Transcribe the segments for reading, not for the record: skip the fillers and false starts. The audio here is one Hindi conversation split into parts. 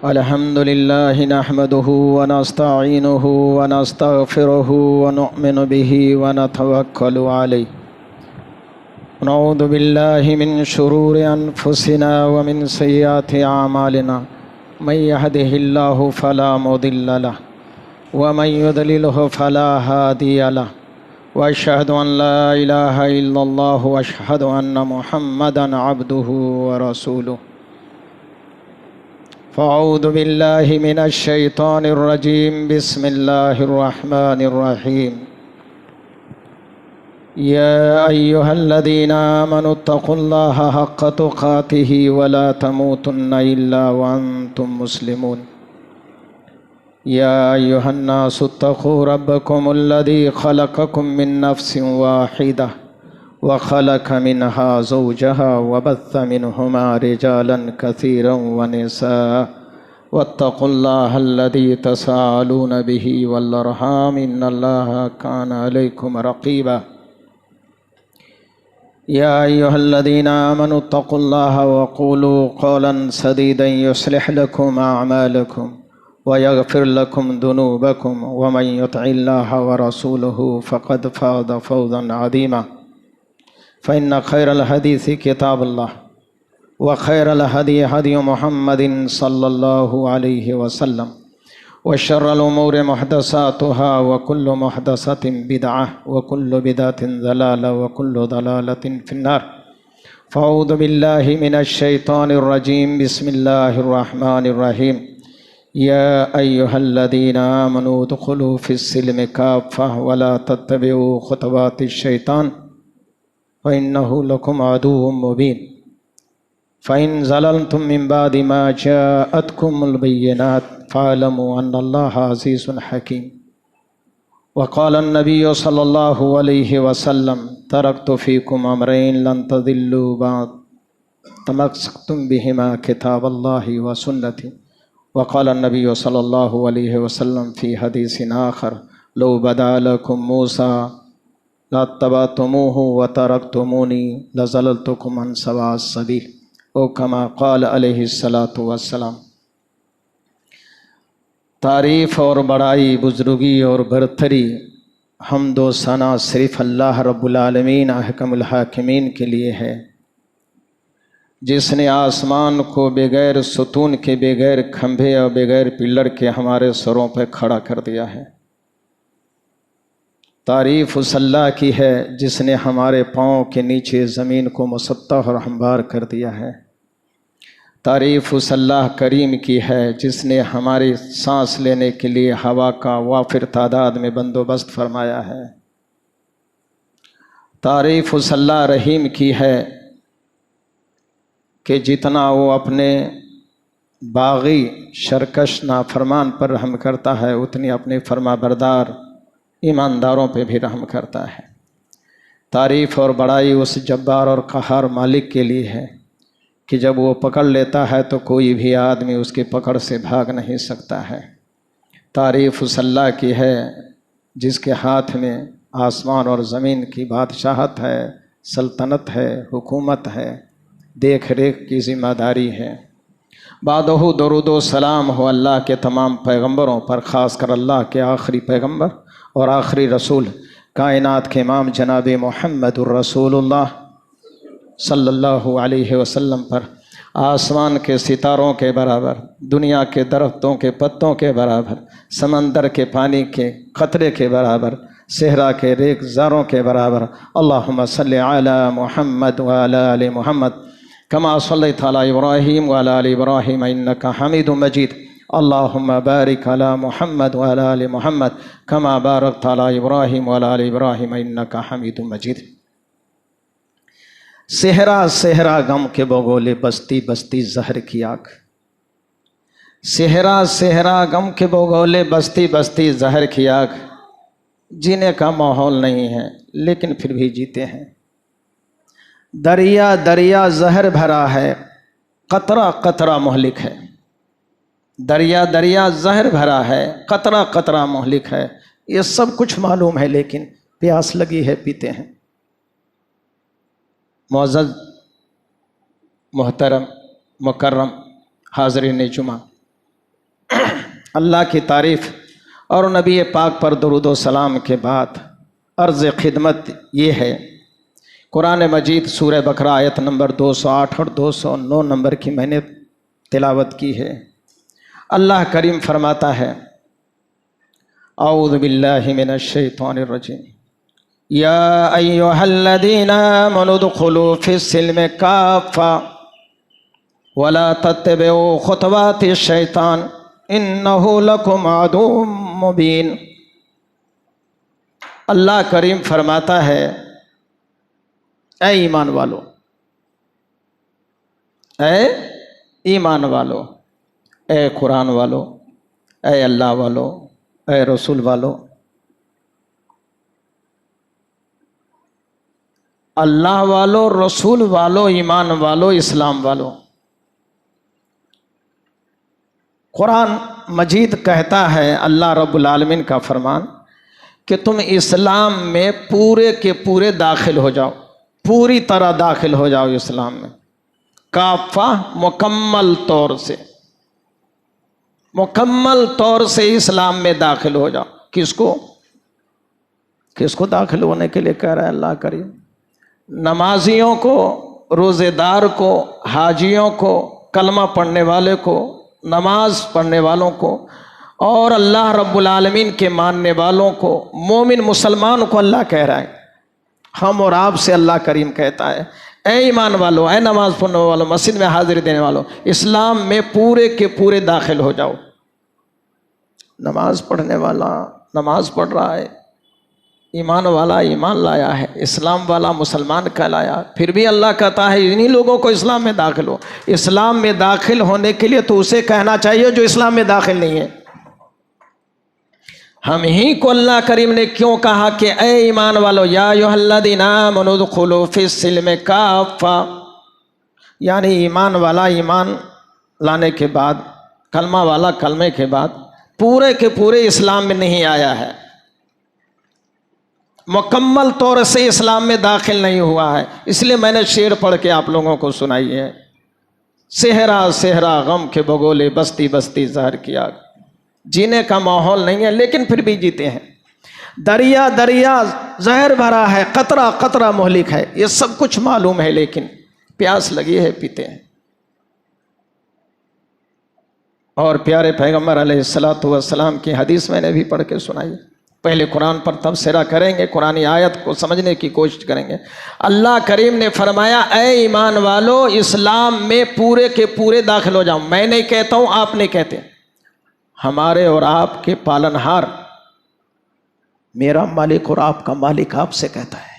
अल्हम्दुलिल्लाहि नहमदुहु व नस्तईनुहु व नस्तगफिरुहु व नु'मिनु बिही व नतवक्कलु अलैहि व नऊज़ु बिल्लाहि मिन शुरूरि अनफुसिना व मिन सय्यिआति अमालिना मन यहदिहिल्लाहु फला मुदिल्ल लहु व मन युद्लिलहु फला हादिय लहु व अशहदु अन ला इलाहा इल्लल्लाहु व अशहदु अन्न मुहम्मदन अब्दुहु व रसूलुहु। फ़अऊज़ु बिल्लाहि मिनश शैतानिर रजीम बिस्मिल्लाहिर रहमानिर रहीम। या अय्युहल्लज़ीना आमनुत्तक़ुल्लाहा हक़्क़ तुक़ातिही व ला तमूतुन्ना इल्ला व अंतुम मुस्लिमून। या अय्युहन्नासुत्तक़ू रब्बकुमुल्लज़ी ख़लक़कुम मिन नफ़्सिन वाहिदा व ख़लक़ मिनहा ज़ौजहा व बस्स मिनहुमा रिजालन कसीरन व निसाअ वत्तक़ुल्लाहल्लज़ी तसाअलून बिही वल अर्हाम इन्नल्लाहा काना अलैकुम रक़ीबा। या अय्युहल्लज़ीना आमनुत्तक़ुल्लाहा व क़ूलू क़ौलन सदीदन युस्लिह लकुम अअमालकुम व यग़फ़िर लकुम ज़ुनूबकुम व मन युतिइल्लाहा व रसूलहु फ़क़द फ़ाज़ फ़ौज़न अज़ीमा। फ़इन्न खैरल हदीसी किताबुल्लाह व खैरल हदी हदी मुहम्मदिन सल्लल्लाहु अलैहि वसल्लम व शर्रल उमूरि मुहदसातुहा व कुल्लु मुहदसतिन बिदअह व कुल्लु बिदअतिन ज़लाला व कुल्लु ज़लालतिन फिन्नार। फ़अऊज़ु बिल्लाहि मिनश शैतानिर रजीम बिस्मिल्लाहिर रहमानिर रहीम। या अय्युहल्लज़ीना आमनू उद्ख़ुलू फ़िस्सिल्मि काफ़्फ़ह व ला तत्तबिऊ ख़ुतवातिश शैतान फ़इन्नहु लकुम अदुव्वुम मुबीन। फ़इन ज़ललतुम मिन बादि मा जाअतकुमुल बय्यिनात फ़अलमू अन्नल्लाहा अज़ीज़ुन हकीम। व क़ाल अन्नबिय्यु सल्लल्लाहु अलैहि वसल्लम तरक्तु फ़ीकुम अमरैन लन तज़िल्लू बअद तमस्सक्तुम बिहिमा किताबल्लाहि व सुन्नती। व क़ाल अन्नबिय्यु सल्लल्लाहु अलैहि वसल्लम फ़ी हदीसिन आख़र लौ बदा लकुम मूसा लत्तबअतुमूहु व तरक्तुमूनी लज़लल्तुकुम अन सवाअस सबील ओ कमा क़ाल अलैहिस्सलातु वस्सलाम। तारीफ़ और बड़ाई, बुज़ुर्गी और बरतरी, हम्द व सना सिर्फ़ अल्लाह रब्बुल आलमीन अहकमुल हाकिमीन के लिए है, जिसने आसमान को बग़ैर सुतून के, बग़ैर खंभे और बग़ैर पिलर के हमारे सरों पर खड़ा कर दिया है। तारीफ़ उस अल्लाह की है जिसने हमारे पाँव के नीचे ज़मीन को मुसत्तह और हमवार कर दिया है। तारीफ़ उस अल्लाह करीम की है जिसने हमारी सांस लेने के लिए हवा का वाफिर तादाद में बंदोबस्त फरमाया है। तारीफ़ उस अल्लाह रहीम की है कि जितना वो अपने बागी शरकश नाफरमान पर रहम करता है, उतनी अपने फरमाबरदार ईमानदारों पे भी रहम करता है। तारीफ़ और बड़ाई उस जब्बार और क़हार मालिक के लिए है कि जब वो पकड़ लेता है तो कोई भी आदमी उसकी पकड़ से भाग नहीं सकता है। तारीफ़ उस अल्लाह की है जिसके हाथ में आसमान और ज़मीन की बादशाहत है, सल्तनत है, हुकूमत है, देख रेख की ज़िम्मेदारी है। बादहु दरूद व सलाम हो अल्लाह के तमाम पैगम्बरों पर, ख़ास कर अल्लाह के आखिरी पैगम्बर और आखिरी रसूल कायनात के इमाम जनाब मुहम्मदुर रसूलुल्लाह सल्लल्लाहु अलैहि वसल्लम पर। आसमान के सितारों के बराबर, दुनिया के दरख्तों के पत्तों के बराबर, समंदर के पानी के क़तरे के बराबर, सहरा के रेगज़ारों के बराबर अल्लाहुम्मा सल्लि अला मुहम्मद व अला आलि मुहम्मद कमा सल्लैता अला इब्राहीम व अला आलि इब्राहीम इन्नका हमीदुम मजीद। अल्लाहुम्मा बारिक अला मुहम्मद व अला आलि मुहम्मद कमा बारकता अला इब्राहीम व अला आलि इब्राहीम इन्नका हमीदुम मजीद। सेहरा सेहरा गम के बगोले, बस्ती बस्ती जहर की आग। सेहरा सेहरा गम के बगोले, बस्ती बस्ती जहर की आग। जीने का माहौल नहीं है लेकिन फिर भी जीते हैं। दरिया दरिया जहर भरा है, कतरा कतरा मोहलिक है। दरिया दरिया जहर भरा है, कतरा कतरा मोहलिक है। ये सब कुछ मालूम है लेकिन प्यास लगी है, पीते हैं। मुअज़्ज़ज़ मोहतरम मुकर्रम हाज़रीन जुमा, अल्लाह की तारीफ़ और नबी पाक पर दुरूद व सलाम के बाद अर्ज़ खिदमत ये है, कुरान मजीद सूरह बकरा आयत नंबर 208 और 209 नंबर की मैंने तिलावत की है। अल्लाह करीम फरमाता है, औज़ु बिल्लाहि मिनश शैतानिर रजीम, या अय्युहल्लज़ीना आमनू उदखुलू फिस्सिल्मि काफ़ा वला तत्तबिऊ खुतवातिश शैतान इन्नहु लकुम अदुव्वुम मुबीन। अल्लाह करीम फरमाता है, ऐ ईमान वालो, ऐ ईमान वालो, ऐ कुरान वालो, ऐ अल्लाह वालो, ऐ रसूल वालो, अल्लाह वालो, रसूल वालो, ईमान वालो, इस्लाम वालो। कुरान मजीद कहता है, अल्लाह रब्बुल आलमीन का फरमान, कि तुम इस्लाम में पूरे के पूरे दाखिल हो जाओ, पूरी तरह दाखिल हो जाओ इस्लाम में, काफ़ा मुकम्मल तौर से, मुकम्मल तौर से इस्लाम में दाखिल हो जाओ। किसको किसको दाखिल होने के लिए कह रहा है अल्लाह करीम? नमाजियों को, रोज़ेदार को, हाजियों को, कलमा पढ़ने वाले को, नमाज पढ़ने वालों को, और अल्लाह रब्बुल आलमीन के मानने वालों को, मोमिन मुसलमान को अल्लाह कह रहा है। हम और आप से अल्लाह करीम कहता है, ऐ ईमान वालों, ऐ नमाज पढ़ने वालों, मस्जिद में हाजिरी देने वालों, इस्लाम में पूरे के पूरे दाखिल हो जाओ। नमाज पढ़ने वाला नमाज पढ़ रहा है, ईमान वाला ईमान लाया है, इस्लाम वाला मुसलमान कहलाया, फिर भी अल्लाह कहता है इन्हीं लोगों को इस्लाम में दाखिल हो। इस्लाम में दाखिल होने के लिए तो उसे कहना चाहिए जो इस्लाम में दाखिल नहीं है। हम ही को अल्लाह करीम ने क्यों कहा कि ऐ ईमान वालो, या अय्युहल्लज़ीना आमनू उदखुलू फिस्सिल्मि काफ़ा, यानी ईमान वाला ईमान लाने के बाद, कलमा वाला कलमे के बाद पूरे के पूरे इस्लाम में नहीं आया है, मुकम्मल तौर से इस्लाम में दाखिल नहीं हुआ है। इसलिए मैंने शेर पढ़ के आप लोगों को सुनाई है, सेहरा सेहरा गम के बगोले, बस्ती बस्ती जहर की आग। जीने का माहौल नहीं है लेकिन फिर भी जीते हैं। दरिया दरिया जहर भरा है, कतरा कतरा मोहलिक है, ये सब कुछ मालूम है, लेकिन प्यास लगी है, पीते हैं। और प्यारे पैगम्बर अलैहिस्सलातु वस्सलाम की हदीस मैंने भी पढ़ के सुनाई। पहले कुरान पर तबसरा करेंगे, कुरानी आयत को समझने की कोशिश करेंगे। अल्लाह करीम ने फरमाया, ऐ ईमान वालो, इस्लाम में पूरे के पूरे दाखिल हो जाओ। मैं नहीं कहता हूँ, आप नहीं कहते, हमारे और आपके पालनहार, मेरा मालिक और आपका मालिक आपसे कहता है।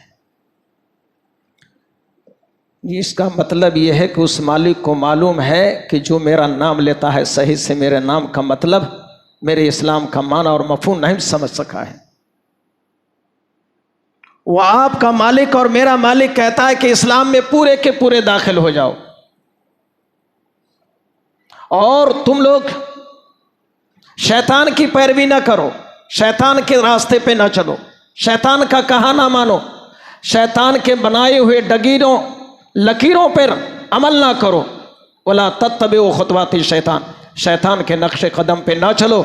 इसका मतलब यह है कि उस मालिक को मालूम है कि जो मेरा नाम लेता है सही से मेरे नाम का मतलब, मेरे इस्लाम का माना और मफहूम नहीं समझ सका है। वो आपका मालिक और मेरा मालिक कहता है कि इस्लाम में पूरे के पूरे दाखिल हो जाओ, और तुम लोग शैतान की पैरवी ना करो, शैतान के रास्ते पे ना चलो, शैतान का कहा ना मानो, शैतान के बनाए हुए डगीरों लकीरों पर अमल ना करो। वला तत्तबिऊ खुतवाति शैतान, शैतान के नक्शे कदम पे ना चलो।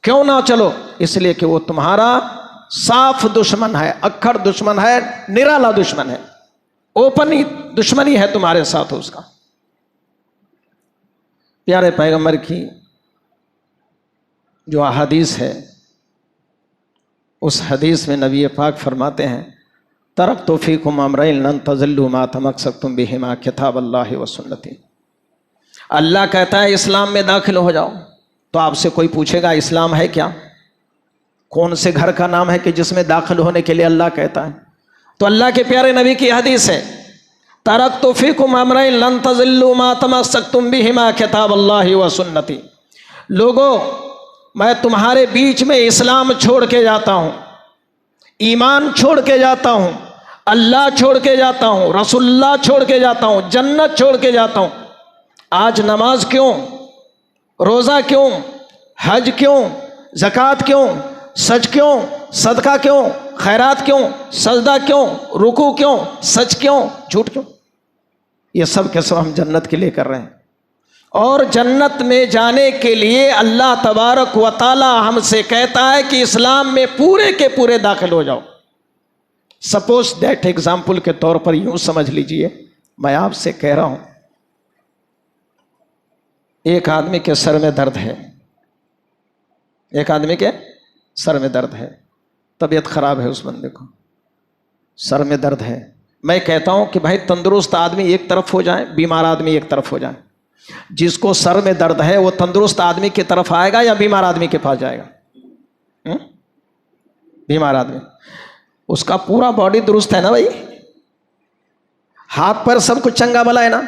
क्यों ना चलो? इसलिए कि वो तुम्हारा साफ दुश्मन है, अक्खर दुश्मन है, निराला दुश्मन है, ओपन दुश्मनी है तुम्हारे साथ उसका। प्यारे पैगंबर की जो हदीस है, उस हदीस में नबी पाक फरमाते हैं, तरक्तु फीकुम अमरैन लन तज़िल्लू मा तमस्सक्तुम बिहिमा किताबल्लाहि व सुन्नती। अल्लाह कहता है इस्लाम में दाखिल हो जाओ। तो आपसे कोई पूछेगा इस्लाम है क्या? कौन से घर का नाम है कि जिसमें दाखिल होने के लिए अल्लाह कहता है? तो अल्लाह के प्यारे नबी की हदीस है, तरक्तु फीकुम अमरैन लन तज़िल्लू मा तमस्सक्तुम बिहिमा किताबल्लाहि व सुन्नती। लोगों, मैं तुम्हारे बीच में इस्लाम छोड़ के जाता हूँ, ईमान छोड़ के जाता हूँ, अल्लाह छोड़ के जाता हूँ, रसूलुल्लाह छोड़ के जाता हूँ, जन्नत छोड़ के जाता हूँ। आज नमाज क्यों, रोज़ा क्यों, हज क्यों, ज़कात क्यों, सच क्यों, सदका क्यों, खैरात क्यों, सजदा क्यों, रुकू क्यों, सच क्यों, झूठ क्यों? ये सब के सब हम जन्नत के लिए कर रहे हैं। और जन्नत में जाने के लिए अल्लाह तबारक व ताला हमसे कहता है कि इस्लाम में पूरे के पूरे दाखिल हो जाओ। सपोज दैट एग्जाम्पल के तौर पर यूं समझ लीजिए, मैं आपसे कह रहा हूं एक आदमी के सर में दर्द है, एक आदमी के सर में दर्द है, तबीयत खराब है, उस बंदे को सर में दर्द है। मैं कहता हूं कि भाई तंदुरुस्त आदमी एक तरफ हो जाए, बीमार आदमी एक तरफ हो जाए। जिसको सर में दर्द है वो तंदुरुस्त आदमी की तरफ आएगा या बीमार आदमी के पास जाएगा? बीमार आदमी, उसका पूरा बॉडी दुरुस्त है ना भाई, हाथ पैर सब कुछ चंगा भला है ना,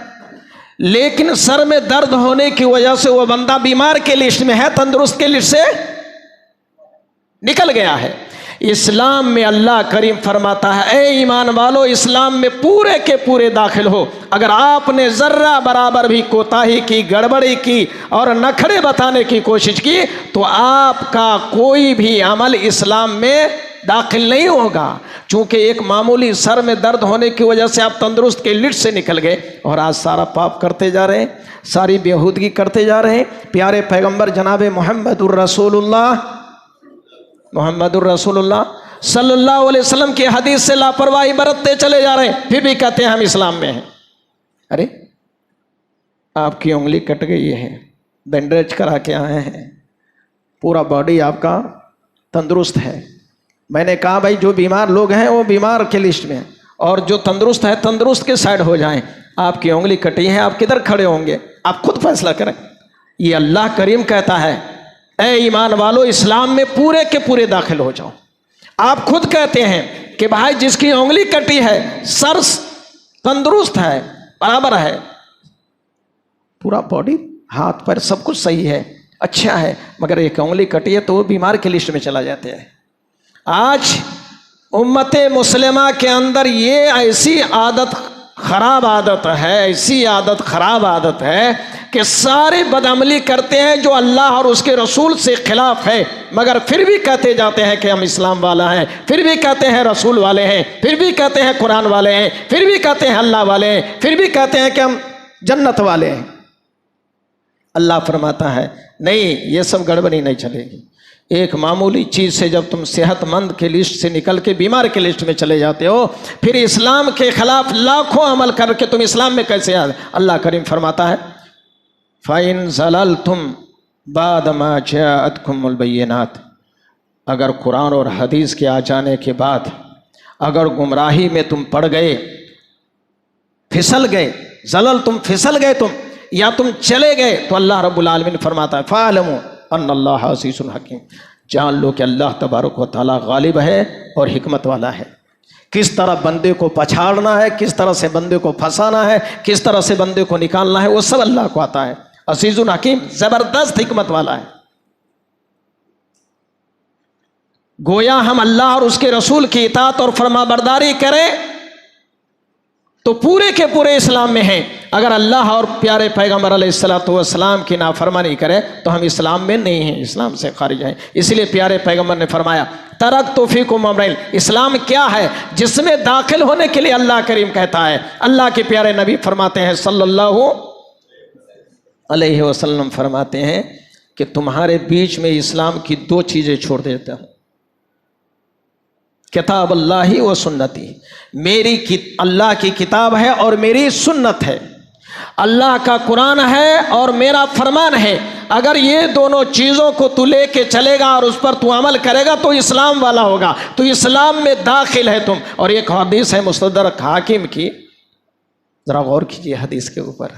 लेकिन सर में दर्द होने की वजह से वो बंदा बीमार के लिस्ट में है, तंदुरुस्त के लिस्ट से निकल गया है। इस्लाम में अल्लाह करीम फरमाता है, ए ईमान वालो, इस्लाम में पूरे के पूरे दाखिल हो। अगर आपने जर्रा बराबर भी कोताही की, गड़बड़ी की और नखरे बताने की कोशिश की तो आपका कोई भी अमल इस्लाम में दाखिल नहीं होगा। चूंकि एक मामूली सर में दर्द होने की वजह से आप तंदुरुस्त के लिस्ट से निकल गए और आज सारा पाप करते जा रहे हैं, सारी बेहूदगी करते जा रहे हैं। प्यारे पैगंबर जनाब मोहम्मदुर रसूलुल्लाह सल्लल्लाहु अलैहि वसल्लम की हदीस से लापरवाही बरतते चले जा रहे हैं, फिर भी कहते हैं हम इस्लाम में हैं। अरे आपकी उंगली कट गई है, बैंडेज करा के आए हैं, पूरा बॉडी आपका तंदुरुस्त है। मैंने कहा भाई जो बीमार लोग हैं वो बीमार के लिस्ट में, और जो तंदुरुस्त है तंदुरुस्त के साइड हो जाएं। आपकी उंगली कटी है, आप किधर खड़े होंगे? आप खुद फैसला करें। ये अल्लाह करीम कहता है, ए ईमान वालो, इस्लाम में पूरे के पूरे दाखिल हो जाओ। आप खुद कहते हैं कि भाई जिसकी उंगली कटी है, सर तंदुरुस्त है, बराबर है, पूरा बॉडी हाथ पैर सब कुछ सही है, अच्छा है, मगर एक उंगली कटी है तो वो बीमार के लिस्ट में चला जाते हैं। आज उम्मते मुस्लिमा के अंदर ये ऐसी आदत खराब आदत है, ऐसी आदत खराब आदत है कि सारे बदअमली करते हैं जो अल्लाह और उसके रसूल से खिलाफ है, मगर फिर भी कहते जाते हैं कि हम इस्लाम वाला हैं, फिर भी कहते हैं रसूल वाले हैं, फिर भी कहते हैं कुरान वाले हैं, फिर भी कहते हैं अल्लाह वाले हैं, फिर भी कहते हैं कि हम जन्नत वाले हैं। अल्लाह फरमाता है नहीं, ये सब गड़बड़ी नहीं चलेगी। एक मामूली चीज़ से जब तुम सेहतमंद के लिस्ट से निकल के बीमार के लिस्ट में चले जाते हो, फिर इस्लाम के खिलाफ लाखों अमल करके तुम इस्लाम में कैसे आ? अल्लाह करीम फरमाता है, फ़इन ज़ललतुम बाद मा जाअतकुमुल बय्यिनात, अगर कुरान और हदीस के आ जाने के बाद अगर गुमराही में तुम पड़ गए, फिसल गए, ज़लल तुम फिसल गए तुम, या तुम चले गए, तो अल्लाह रब्बुल आलमीन फरमाता है फ़अलमू अन्नल्लाह अज़ीज़ुल हकीम, जान लो कि अल्लाह तबारक व तआला गालिब है और हिकमत वाला है। किस तरह बंदे को पछाड़ना है, किस तरह से बंदे को फंसाना है, किस तरह से बंदे को निकालना है, वो सब अल्लाह को आता है। अज़ीज़ुल हकीम, ज़बरदस्त हिकमत वाला है। गोया हम अल्लाह और उसके रसूल की इताअत और फरमाबरदारी करें तो पूरे के पूरे इस्लाम में हैं। अगर अल्लाह और प्यारे पैगम्बर अलैहिस्सलातु वस्सलाम की नाफरमानी करें तो हम इस्लाम में नहीं हैं, इस्लाम से खारिज हैं। इसलिए प्यारे पैगम्बर ने फरमाया, तरक्तु फ़ीकुम अमरैन, इस्लाम क्या है जिसमें दाखिल होने के लिए अल्लाह करीम कहता है। अल्लाह के प्यारे नबी फरमाते हैं सल्लल्लाहु अलैहि वसल्लम फरमाते हैं कि तुम्हारे बीच में इस्लाम की दो चीज़ें छोड़ देता हूँ, किताब अल्लाही व सुन्नती, मेरी अल्लाह की किताब है और मेरी सुन्नत है, अल्लाह का कुरान है और मेरा फरमान है। अगर ये दोनों चीज़ों को तू लेके चलेगा और उस पर तू अमल करेगा तो इस्लाम वाला होगा, तो इस्लाम में दाखिल है तुम। और एक हदीस है मुस्तदरक हाकिम की, ज़रा गौर कीजिए हदीस के ऊपर।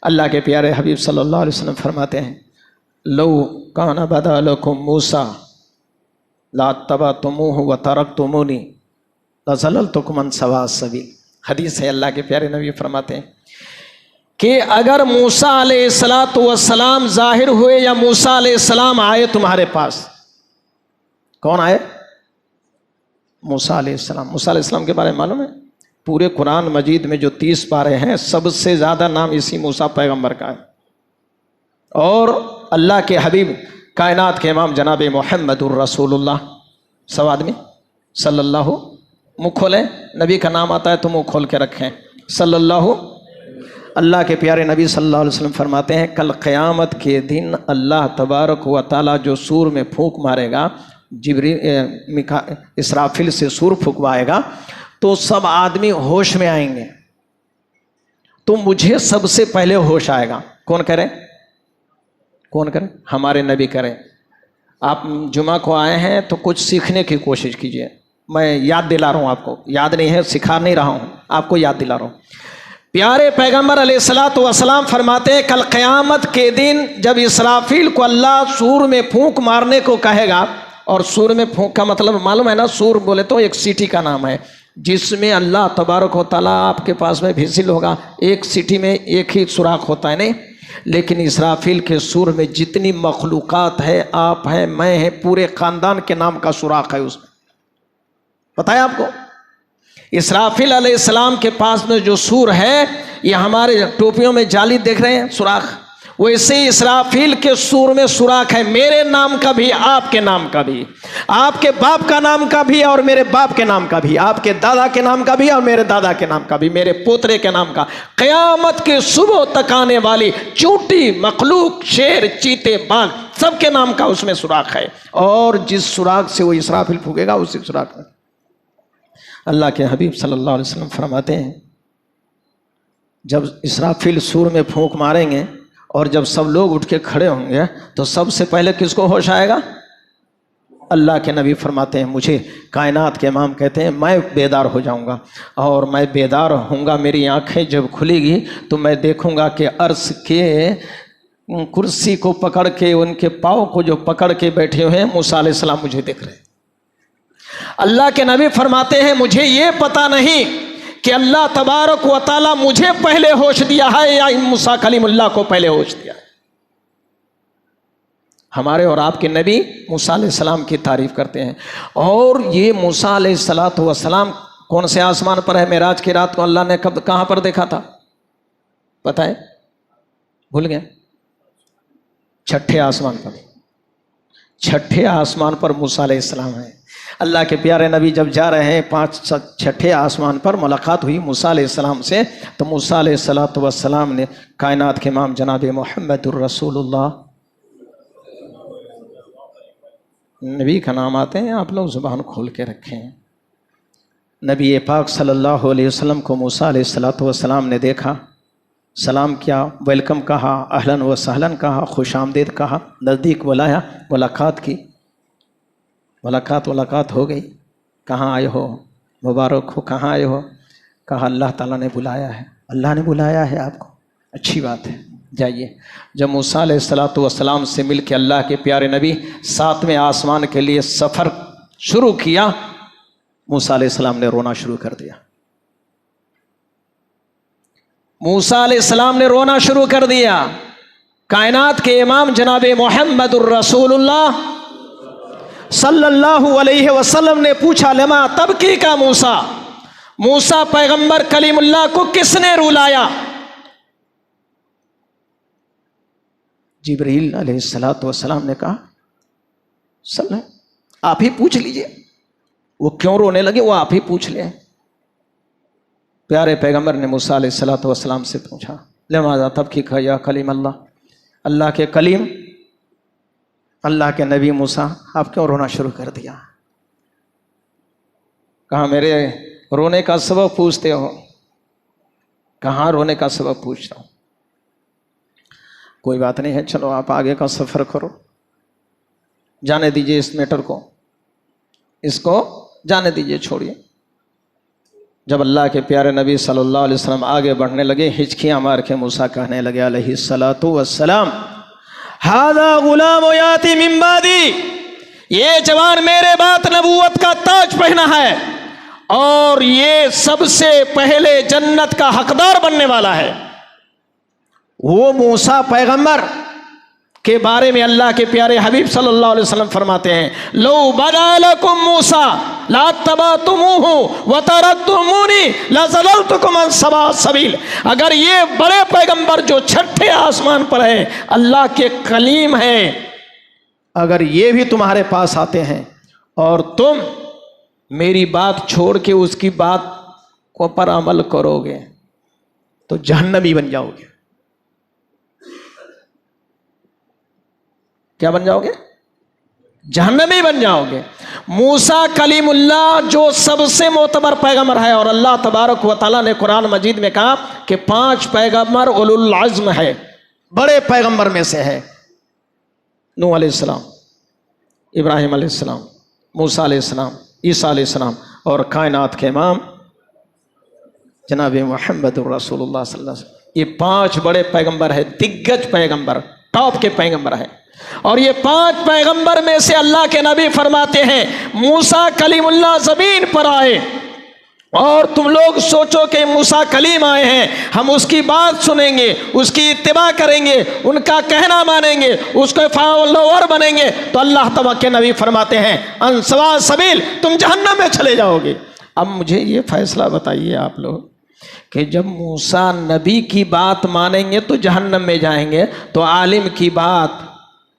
अल्लाह के प्यारे हबीब सल्लल्लाहु अलैहि वसल्लम फरमाते हैं, लौ काना बदा लकुम मूसा ला तबअतुमूहु व तरकतुमूनी लज़ललतुकुम अन सवा सबील। हदीस है, अल्लाह के प्यारे नबी फरमाते हैं कि अगर मूसा अलैहिस्सलातु वस्सलाम जाहिर हुए या मूसा अलैहिस्सलाम आए तुम्हारे पास, कौन आए? मूसा अलैहिस्सलाम। मूसा अलैहिस्सलाम के बारे में मालूम है? पूरे कुरान मजीद में जो 30 पारे हैं, सबसे ज़्यादा नाम इसी मूसा पैगंबर का है। और अल्लाह के हबीब कायनात के इमाम जनाब मोहम्मदुर रसूलुल्लाह, सब आदमी सल्लल्लाहु, मुँह खोलें, नबी का नाम आता है तो मुँह खोल के रखें, सल्लल्लाहु अल्लाह के प्यारे नबी सल्लल्लाहु अलैहि वसल्लम फरमाते हैं कल क़यामत के दिन अल्लाह तबारक व तआला जो सूर में फूंक मारेगा, इसराफिल से सूर फूंकवाएगा तो सब आदमी होश में आएंगे, तो मुझे सबसे पहले होश आएगा। कौन करे? कौन करे? हमारे नबी करें। आप जुमा को आए हैं तो कुछ सीखने की कोशिश कीजिए। मैं याद दिला रहा हूँ आपको, याद नहीं है, सिखा नहीं रहा हूँ, आपको याद दिला रहा हूँ। प्यारे पैगंबर अलैहिस्सलातु वस्सलाम फरमाते हैं कल क़यामत के दिन जब इसराफील को अल्लाह सूर में फूंक मारने को कहेगा, और सूर में फूंक का मतलब मालूम है ना, सूर बोले तो एक सीटी का नाम है, जिसमें अल्लाह तबारक व तआला आपके पास में भिसिल होगा, एक सीटी में एक ही सुराख होता है नहीं, लेकिन इसराफील के सूर में जितनी मखलूक़ात है, आप हैं, मैं हैं, पूरे ख़ानदान के नाम का सुराख है उसमें। पता है आपको? इसराफील अलैहिस्सलाम के पास में जो सूर है, ये हमारे टोपियों में जाली देख रहे हैं सुराख, वैसे ही इसराफील के सूर में सुराख है, मेरे नाम का भी, आपके नाम का भी, आपके बाप का नाम का भी और मेरे बाप के नाम का भी, आपके दादा के नाम का भी और मेरे दादा के नाम का भी, मेरे पोतरे के नाम का, क़यामत के सुबह तक आने वाली चूंटी मखलूक, शेर, चीते, बाघ, सबके नाम का उसमें सुराख है। और जिस सुराख से वो इसराफील फूकेगा उसी सुराख में अल्लाह के हबीब सल्लल्लाहु अलैहि वसल्लम फरमाते हैं जब इसराफील सूर में फूंक मारेंगे और जब सब लोग उठ के खड़े होंगे तो सबसे पहले किसको होश आएगा? अल्लाह के नबी फरमाते हैं मुझे कायनात के इमाम कहते हैं मैं बेदार हो जाऊंगा, और मैं बेदार होऊंगा, मेरी आंखें जब खुलेगी तो मैं देखूंगा कि अर्श के कुर्सी को पकड़ के, उनके पाँव को जो पकड़ के बैठे हुए हैं मूसा अलैहिस्सलाम मुझे देख रहे हैं। अल्लाह के नबी फरमाते हैं मुझे ये पता नहीं कि अल्लाह तबारक व तआला मुझे पहले होश दिया है या मूसा कलीमुल्लाह को पहले होश दिया है। हमारे और आपके नबी मूसा अलैहिस्सलाम की तारीफ करते हैं, और ये मूसा अलैहिस्सलातु वस्सलाम कौन से आसमान पर है? मेराज की रात को अल्लाह ने कब कहाँ पर देखा था पता है? भूल गए? छठे आसमान पर, छठे आसमान पर मूसा अलैहिस्सलाम है। अल्लाह के प्यारे नबी जब जा रहे हैं छठे आसमान पर, मुलाकात हुई मूसा अलैहिस्सलाम से, तो मूसा अलैहिस्सलातु वस्सलाम ने कायनात के इमाम जनाब मुहम्मदुर रसूलुल्लाह, नबी का नाम आते हैं, आप लोग ज़ुबान खोल के रखें। नबी पाक सल्लल्लाहु अलैहि वसल्लम को मूसा अलैहिस्सलातु वस्सलाम ने देखा, सलाम किया, वेलकम कहा, अहलन व सहलन कहा, खुश आमदीद कहा, नज़दीक बुलाया, मुलाकात की, मुलाकात हो गई। कहाँ आए हो? मुबारक हो। कहाँ आए हो? कहा अल्लाह ताला ने बुलाया है। अल्लाह ने बुलाया है आपको, अच्छी बात है, जाइए। जब मूसा अलैहिस्सलातु वस्सलाम से मिल के अल्लाह के प्यारे नबी 7वें आसमान के लिए सफ़र शुरू किया, मूसा अलैहिस्सलाम ने रोना शुरू कर दिया। मूसा अलैहिस्सलाम ने रोना शुरू कर दिया। कायनात के इमाम जनाब मुहम्मदुर रसूलुल्लाह सल्लल्लाहु अलैहि वसल्लम ने पूछा लमा तबकी का मूसा, मूसा पैगंबर कलीमुल्लाह को किसने रुलाया? जिब्रील अलैहिस्सलातु वस्सलाम ने कहा सल्लल्लाहु, आप ही पूछ लीजिए, वो क्यों रोने लगे वो आप ही पूछ लें। प्यारे पैगंबर ने मूसा अलैहिस्सलातु वस्सलाम से पूछा लमाज़ा तबकी का या कलीम अल्लाह, अल्लाह के कलीम, अल्लाह के नबी मूसा, आप क्यों रोना शुरू कर दिया? कहाँ मेरे रोने का सबब पूछते हो? कहाँ रोने का सबब पूछ रहा हूँ? कोई बात नहीं है, चलो आप आगे का सफ़र करो, जाने दीजिए इस मैटर को, इसको जाने दीजिए, छोड़िए। जब अल्लाह के प्यारे नबी सल्लल्लाहु अलैहि वसल्लम आगे बढ़ने लगे, हिचकियाँ मार के मूसा कहने लगे अलैहिस्सलातु वस्सलाम हादा गुलाम याती मिन बादी, ये जवान मेरे बाद नबूवत का ताज पहना है और ये सबसे पहले जन्नत का हकदार बनने वाला है। वो मूसा पैगंबर के बारे में अल्लाह के प्यारे हबीब सल्लल्लाहु अलैहि वसल्लम फरमाते हैं लो बदालकुम मूसा ला तबातुमुहु व तरक्तुमुनी ला ज़ललतुकुम अन सवा सबील, अगर ये बड़े पैगंबर जो छठे आसमान पर है, अल्लाह के कलीम है, अगर ये भी तुम्हारे पास आते हैं और तुम मेरी बात छोड़ के उसकी बात को पर अमल करोगे तो जहन्नमी बन जाओगे। क्या बन जाओगे? जहन्नमी बन जाओगे। मूसा कलीमुल्लाह जो सबसे मोतबर पैगंबर है, और अल्लाह तबारक व तआला ने कुरान मजीद में कहा कि 5 पैगंबर उलुल अज़्म है, बड़े पैगंबर में से है। नूह अलैहिस्सलाम, इब्राहिम अलैहिस्सलाम, मूसा अलैहिस्सलाम, ईसा अलैहिस्सलाम, और कायनात के इमाम जनाब मुहम्मदुर रसूलुल्लाह सल्लल्लाहु अलैहि वसल्लम। ये 5 बड़े पैगंबर है, दिग्गज पैगंबर, टॉप के पैगंबर है। और ये 5 पैगंबर में से अल्लाह के नबी फरमाते हैं मूसा कलीमुल्लाह जमीन पर आए और तुम लोग सोचो कि मूसा कलीम आए हैं, हम उसकी बात सुनेंगे, उसकी इत्तिबा करेंगे, उनका कहना मानेंगे, उसके फॉलोअर बनेंगे, तो अल्लाह तआला के नबी फरमाते हैं अनसवा सबील, तुम जहन्नम में चले जाओगे। अब मुझे ये फैसला बताइए आप लोग कि जब मूसा नबी की बात मानेंगे तो जहन्नम में जाएंगे, तो आलिम की बात,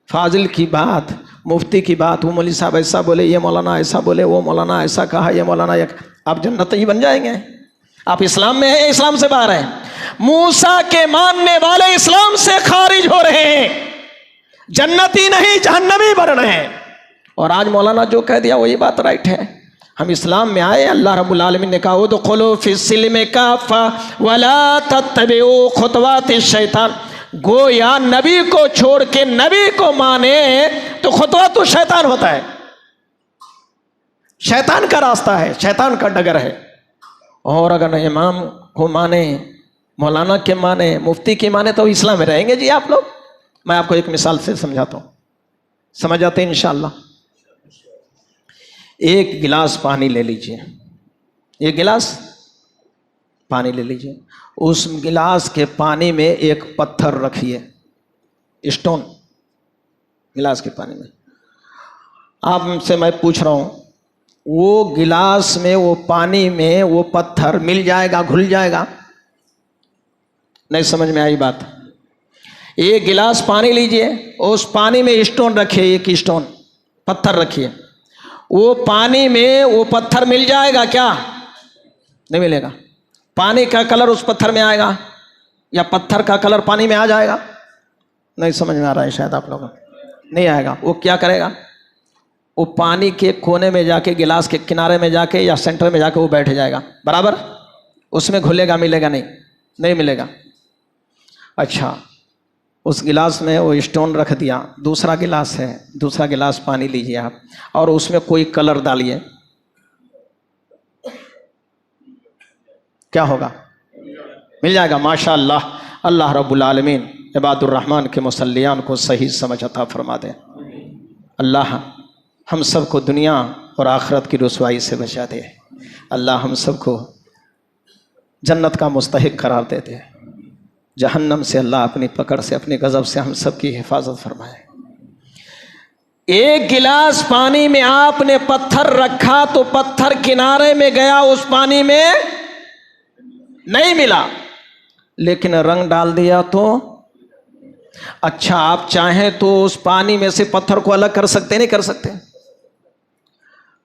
फाजिल की बात, मुफ्ती की बात, वो मौलवी साहब ऐसा बोले, ये मौलाना ऐसा बोले, वो मौलाना ऐसा कहा, ये मौलाना, आप जन्नत ही बन जाएंगे। आप इस्लाम में हैं, इस्लाम से बाहर हैं। मूसा के मानने वाले इस्लाम से खारिज हो रहे हैं, जन्नती नहीं जहन्नमी बन रहे हैं। और आज मौलाना जो कह दिया वही बात राइट है। हम इस्लाम में आए, अल्लाह रब्बुल आलमीन ने कहा उदखुलू फिस्सिल्मि काफ़ा वला तत्तबिउ खुतवातिश शैतान। गोया नबी को छोड़ के नबी को माने तो खुतवा तो शैतान होता है, शैतान का रास्ता है, शैतान का डगर है। और अगर इमाम को माने, मौलाना के माने, मुफ्ती के माने, तो इस्लाम में रहेंगे जी आप लोग। मैं आपको एक मिसाल से समझाता हूँ, समझ जाते हैं इंशाअल्लाह। एक गिलास पानी ले लीजिए, एक गिलास पानी ले लीजिए, उस गिलास के पानी में एक पत्थर रखिए, स्टोन, गिलास के पानी में। आपसे मैं पूछ रहा हूं, वो गिलास में, वो पानी में वो पत्थर मिल जाएगा, घुल जाएगा? नहीं समझ में आई बात? एक गिलास पानी लीजिए, उस पानी में स्टोन रखिए, एक स्टोन पत्थर रखिए, वो पानी में वो पत्थर मिल जाएगा क्या? नहीं मिलेगा। पानी का कलर उस पत्थर में आएगा या पत्थर का कलर पानी में आ जाएगा? नहीं समझ में आ रहा है शायद आप लोगों को, नहीं आएगा। वो क्या करेगा? वो पानी के कोने में जाके, गिलास के किनारे में जाके या सेंटर में जाके वो बैठ जाएगा बराबर, उसमें घुलेगा, मिलेगा नहीं? नहीं मिलेगा। अच्छा, उस गिलास में वो स्टोन रख दिया, दूसरा गिलास है, दूसरा गिलास पानी लीजिए आप और उसमें कोई कलर डालिए, क्या होगा? मिल जाएगा। माशाअल्लाह, अल्लाह रब्बुल आलमीन इबादुर रहमान के मुसल्लियान को सही समझ अता फरमा दे। अल्लाह हम सबको दुनिया और आखिरत की रुसवाई से बचा दे। अल्लाह हम सबको जन्नत का मुस्तहिक करार दे दे। जहन्नम से अल्लाह अपनी पकड़ से, अपनी गज़ब से हम सब की हिफाजत फरमाए। एक गिलास पानी में आपने पत्थर रखा तो पत्थर किनारे में गया, उस पानी में नहीं मिला, लेकिन रंग डाल दिया तो? अच्छा, आप चाहें तो उस पानी में से पत्थर को अलग कर सकते, नहीं कर सकते?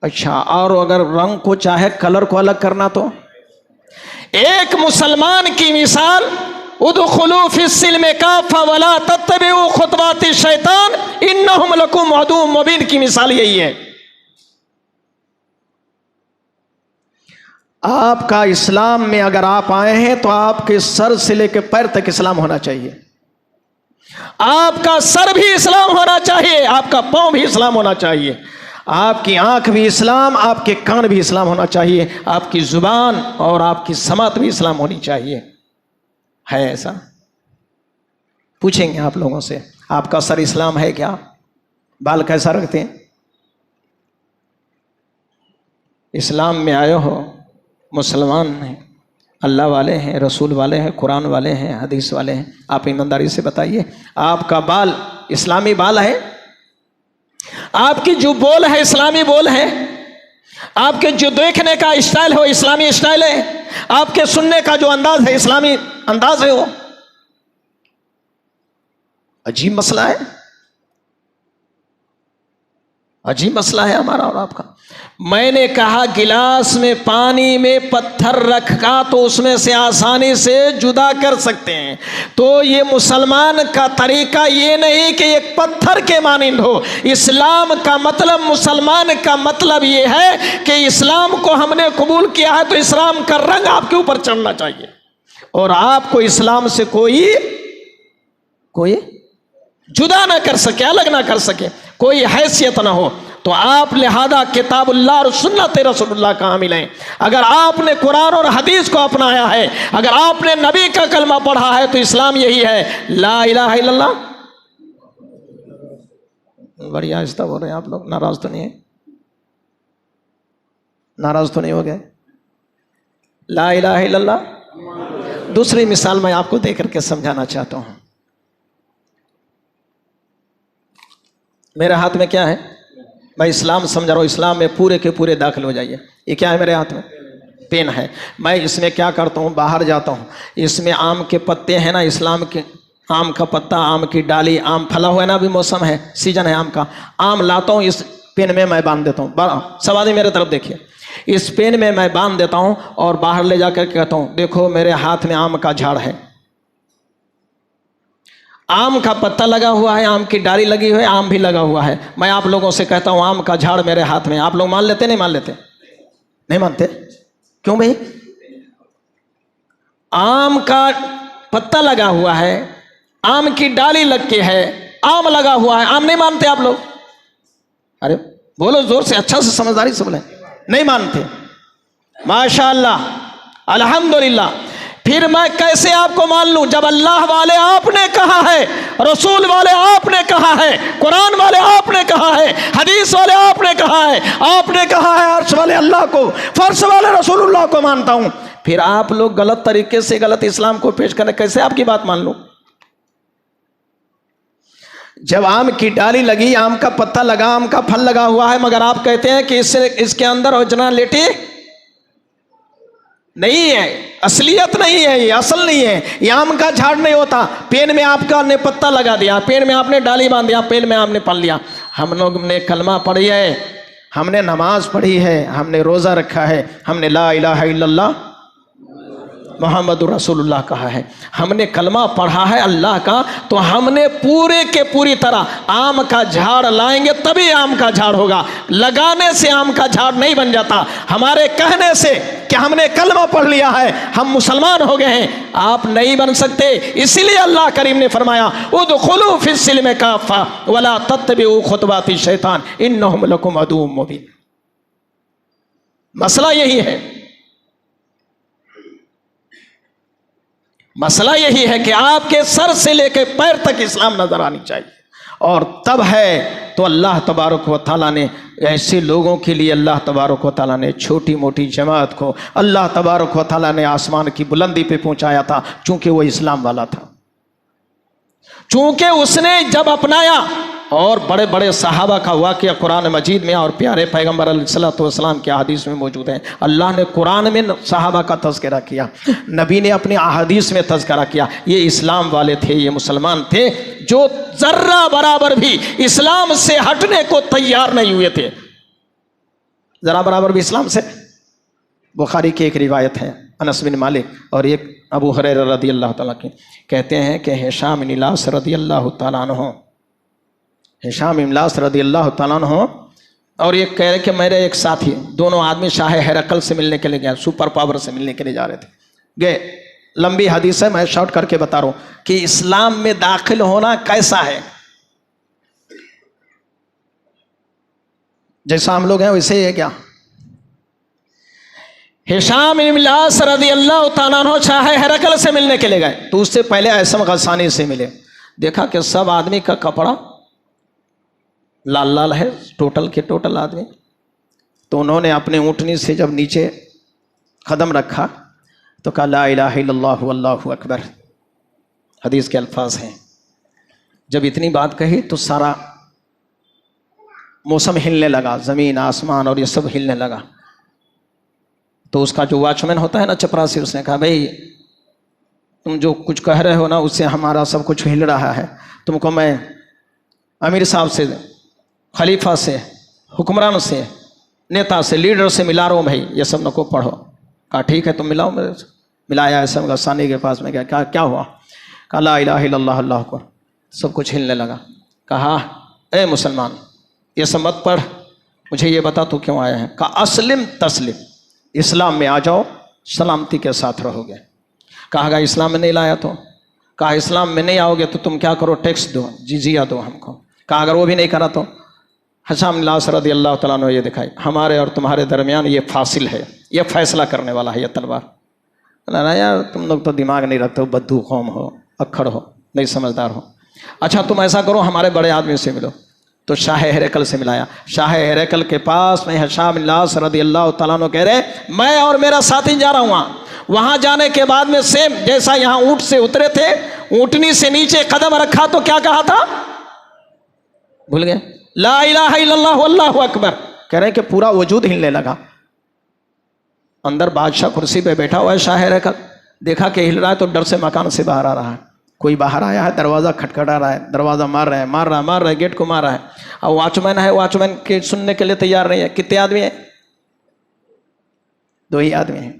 अच्छा, और अगर रंग को चाहे, कलर को अलग करना तो? एक मुसलमान की मिसाल उदखुलू फिस्सिल्मि काफ़ा वला तत्तबिउ खुतवातिश शैतान इन्नहुम लकुम अदुव्वुम मुबीन की मिसाल यही है। आपका इस्लाम में अगर आप आए हैं तो आपके सर से लेकर पैर तक इस्लाम होना चाहिए। आपका सर भी इस्लाम होना चाहिए, आपका पांव भी इस्लाम होना चाहिए, आपकी आंख भी इस्लाम, आपके कान भी इस्लाम होना चाहिए, आपकी जुबान और आपकी समात भी इस्लाम होनी चाहिए। है ऐसा? पूछेंगे आप लोगों से, आपका सर इस्लाम है क्या? बाल कैसा रखते हैं? इस्लाम में आए हो, मुसलमान हैं, अल्लाह वाले हैं, रसूल वाले हैं, कुरान वाले हैं, हदीस वाले हैं, आप ईमानदारी से बताइए, आपका बाल इस्लामी बाल है? आपकी जो बोल है इस्लामी बोल है? आपके जो देखने का स्टाइल है वो इस्लामी स्टाइल है? आपके सुनने का जो अंदाज है इस्लामी अंदाज है? वो अजीब मसला है। अजीब मसला है हमारा और आपका। मैंने कहा गिलास में पानी में पत्थर रखा तो उसमें से आसानी से जुदा कर सकते हैं, तो ये मुसलमान का तरीका ये नहीं कि एक पत्थर के मानिंद हो। इस्लाम का मतलब, मुसलमान का मतलब ये है कि इस्लाम को हमने कबूल किया है तो इस्लाम का रंग आपके ऊपर चढ़ना चाहिए और आपको इस्लाम से कोई जुदा ना कर सके, अलग ना कर सके, कोई हैसियत ना हो। तो आप लिहाजा किताबुल्लाह और सुन्नत रसूलुल्लाह कहाँ मिलें? अगर आपने कुरान और हदीस को अपनाया है, अगर आपने नबी का कलमा पढ़ा है तो इस्लाम यही है, ला इलाहा इल्लल्लाह। बड़ी आहिस्ता बोल रहे हैं आप लोग, नाराज तो नहीं है? नाराज तो नहीं हो गए? ला इलाहा इल्लल्लाह। दूसरी मिसाल मैं आपको देकर के समझाना चाहता हूं। मेरे हाथ में क्या है? मैं इस्लाम समझा रहा हूँ, इस्लाम में पूरे के पूरे दाखिल हो जाइए। ये क्या है मेरे हाथ में? पेन है। मैं इसमें क्या करता हूँ, बाहर जाता हूँ, इसमें आम के पत्ते हैं ना, इस्लाम के आम का पत्ता, आम की डाली, आम फला हुआ है ना, अभी मौसम है, सीजन है आम का, आम लाता हूँ, इस पेन में मैं बांध देता हूँ। सब आदमी मेरे तरफ देखिए, इस पेन में मैं बांध देता हूँ और बाहर ले जाकर कहता हूँ देखो मेरे हाथ में आम का झाड़ है, आम का पत्ता लगा हुआ है, आम की डाली लगी हुई है, आम भी लगा हुआ है। मैं आप लोगों से कहता हूं आम का झाड़ मेरे हाथ में, आप लोग मान लेते नहीं मान लेते? नहीं मानते? क्यों भाई? आम का पत्ता लगा हुआ है, आम की डाली लग के है, आम लगा हुआ है, आम नहीं मानते आप लोग? अरे बोलो जोर से, अच्छा से समझदारी से बोले। नहीं मानते? माशाअल्लाह, अल्हम्दुलिल्लाह। फिर मैं कैसे आपको मान लूं जब अल्लाह वाले आपने कहा है, रसूल वाले आपने कहा है, कुरान वाले आपने कहा है, हदीस वाले आपने कहा है, आपने कहा है अर्श वाले अल्लाह को, फर्श वाले रसूलुल्लाह को मानता हूं, फिर आप लोग गलत तरीके से गलत इस्लाम को पेश करें, कैसे आपकी बात मान लूं? जब आम की डाली लगी, आम का पत्ता लगा, आम का फल लगा हुआ है, मगर आप कहते हैं कि इसके अंदर ओरिजिनलिटी नहीं है, असलियत नहीं है, ये असल नहीं है, ये आम का झाड़ नहीं होता। पेन में आपका ने पत्ता लगा दिया, पेन में आपने डाली बांध दिया, पेन में आपने पढ़ लिया। हम लोग ने कलमा पढ़ी है, हमने नमाज पढ़ी है, हमने रोज़ा रखा है, हमने ला इलाहा इल्लल्लाह मुहम्मदुर रसूलुल्लाह कहा है, हमने कलमा पढ़ा है अल्लाह का, तो हमने पूरे के पूरी तरह आम का झाड़ लाएंगे तभी आम का झाड़ होगा। लगाने से आम का झाड़ नहीं बन जाता। हमारे कहने से कि हमने कलमा पढ़ लिया है हम मुसलमान हो गए हैं, आप नहीं बन सकते। इसीलिए अल्लाह करीम ने फरमाया उदखुलू फिस्सिल्म काफ़ा वला तत्बिउ खुतवाति शैतान इन्नहुम लकुम अदुव्वुम मुबीन। मसला यही है, मसला यही है कि आपके सर से लेकर पैर तक इस्लाम नजर आनी चाहिए। और तब है तो अल्लाह तबारक व तआला ने ऐसे लोगों के लिए, अल्लाह तबारक व तआला ने छोटी मोटी जमात को अल्लाह तबारक व तआला ने आसमान की बुलंदी पे पहुंचाया था, चूंकि वो इस्लाम वाला था, चूंकि उसने जब अपनाया। और बड़े बड़े सहाबा का वाक़या कुरान मजीद में और प्यारे पैगम्बर अलैहिस्सलातु वस्सलाम के अहादीस में मौजूद है। अल्लाह ने कुरान में सहाबा का तज़किरा किया, नबी ने अपने अहादीस में तज़किरा किया। ये इस्लाम वाले थे, ये मुसलमान थे जो ज़र्रा बराबर भी इस्लाम से हटने को तैयार नहीं हुए थे, ज़रा बराबर भी इस्लाम से। बुखारी की एक रिवायत है, अनस बिन मालिक और एक अबू हुरैरा रदी अल्लाह तआला की, कहते हैं कि हिशाम बिन इलास रदी अल्लाह तआला अन्हु, हिशाम बिन इलास रदी अल्लाह तआला अन्हु और ये कह रहे कि मेरे एक साथी, दोनों आदमी शाह हेरकल से मिलने के लिए गए, सुपर पावर से मिलने के लिए जा रहे थे, गए। लंबी हदीस है, मैं शॉर्ट करके बता रहा हूँ कि इस्लाम में दाखिल होना कैसा है। जैसा हम लोग हैं वैसे ही है क्या? हिशाम बिन इलास रदी अल्लाह तआला अन्हु शाह हेरकल से मिलने के लिए गए, तो उससे पहले ऐसम गसानी से मिले। देखा कि सब आदमी का कपड़ा लाल लाल है, टोटल के टोटल आदमी। तो उन्होंने अपने ऊँटनी से जब नीचे कदम रखा तो कहा ला इलाहा इल्लल्लाह वल्लाहु अकबर, हदीस के अल्फाज हैं। जब इतनी बात कही तो सारा मौसम हिलने लगा, ज़मीन आसमान और ये सब हिलने लगा। तो उसका जो वॉचमैन होता है ना, चपरासी, उसने कहा भाई तुम जो कुछ कह रहे हो ना उससे हमारा सब कुछ हिल रहा है, तुमको मैं अमीर साहब से, खलीफा से हुक्मरान से, नेता से, लीडर से मिला रहा हूँ भाई, ये सब नको पढ़ो। कहा ठीक है तुम मिलाओ मेरे से। मिलाया ऐसा गसानी के पास में गया, क्या हुआ? कहा ला इलाहा इल्लल्लाह अल्लाहु अकबर। सब कुछ हिलने लगा। कहा ए मुसलमान, ये सब मत पढ़, मुझे ये बता तू क्यों आया है? कहा अस्लिम तस्लिम, इस्लाम में आ जाओ, सलामती के साथ रहोगे। कहा अगर इस्लाम में नहीं लाया तो? कहा इस्लाम में नहीं आओगे तो तुम क्या करो, टैक्स दो, जिजिया दो हमको। कहा अगर वो भी नहीं करा तो? हिशाम लास रज़ी अल्लाह तआला अन्हु ये दिखाई, हमारे और तुम्हारे दरमियान ये फासिल है, ये फैसला करने वाला है ये तलवार। ना यार तुम लोग तो दिमाग नहीं रखते हो, बद्दू कौम हो, अक्खड़ हो, नहीं समझदार हो। अच्छा तुम ऐसा करो, हमारे बड़े आदमी से मिलो। तो शाह हिरकल से मिलाया। शाह हिरकल के पास में हिशाम लास रज़ी अल्लाह तआला अन्हु कह रहे, मैं और मेरा साथी जा रहा हूँ वहाँ जाने के बाद में सेम जैसा यहाँ ऊँट से उतरे थे, ऊँटनी से नीचे कदम रखा तो क्या कहा था? भूल गए? ला इलाहा इल्लल्लाह अल्लाहु अकबर। कह रहे कि पूरा वजूद हिलने लगा। अंदर बादशाह कुर्सी पे बैठा हुआ है, शाह हिरकल देखा कि हिल रहा है तो डर से मकान से बाहर आ रहा है। कोई बाहर आया है, दरवाज़ा खटखटा रहा है, दरवाज़ा मार रहा है, गेट को मार रहा है। और वॉचमैन है, वॉचमैन के सुनने के लिए तैयार नहीं है। कितने आदमी है? 2 ही आदमी हैं।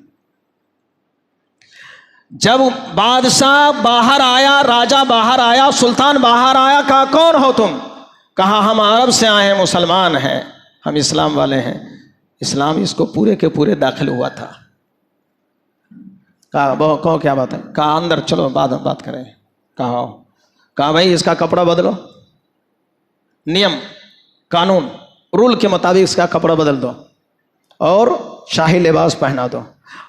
जब बादशाह बाहर आया, राजा बाहर आया, सुल्तान बाहर आया, कहा कौन हो तुम? कहा हम अरब से आए हैं, मुसलमान हैं, हम इस्लाम वाले हैं। इस्लाम इसको पूरे के पूरे दाखिल हुआ था। कहा कहो क्या बात है? कहा अंदर चलो बाद में बात करें। कहा भाई इसका कपड़ा बदलो, नियम कानून रूल के मुताबिक इसका कपड़ा बदल दो और शाही लिबास पहना दो,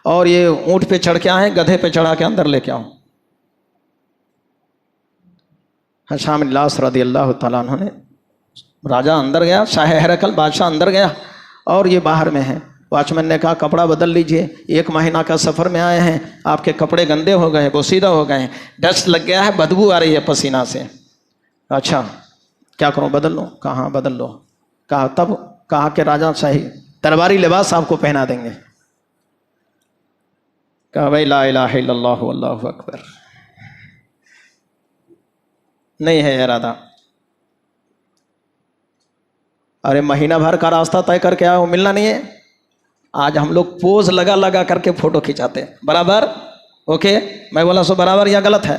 और ये ऊँट पे चढ़ के आए, गधे पे चढ़ा के अंदर लेके आओ। हिशाम लास रज़ी अल्लाह तआला अन्हु ने, राजा अंदर गया, शाह हिरकल बादशाह अंदर गया और ये बाहर में है। वॉचमैन ने कहा कपड़ा बदल लीजिए, 1 महीना का सफ़र में आए हैं, आपके कपड़े गंदे हो गए, बोसीदा हो गए, डस्ट लग गया है, बदबू आ रही है पसीना से। अच्छा क्या करूं, बदल लो? कहा हाँ बदल लो। कहा कि राजा शाही तलवारी लिबास आपको पहना देंगे। कहा भाई ला इलाहा इल्लल्लाह अल्लाहु अकबर, नहीं है इरादा। अरे महीना भर का रास्ता तय करके आया, वो मिलना नहीं है। आज हम लोग पोज लगा करके फोटो खिंचाते हैं, बराबर ओके। मैं बोला सो बराबर या गलत है?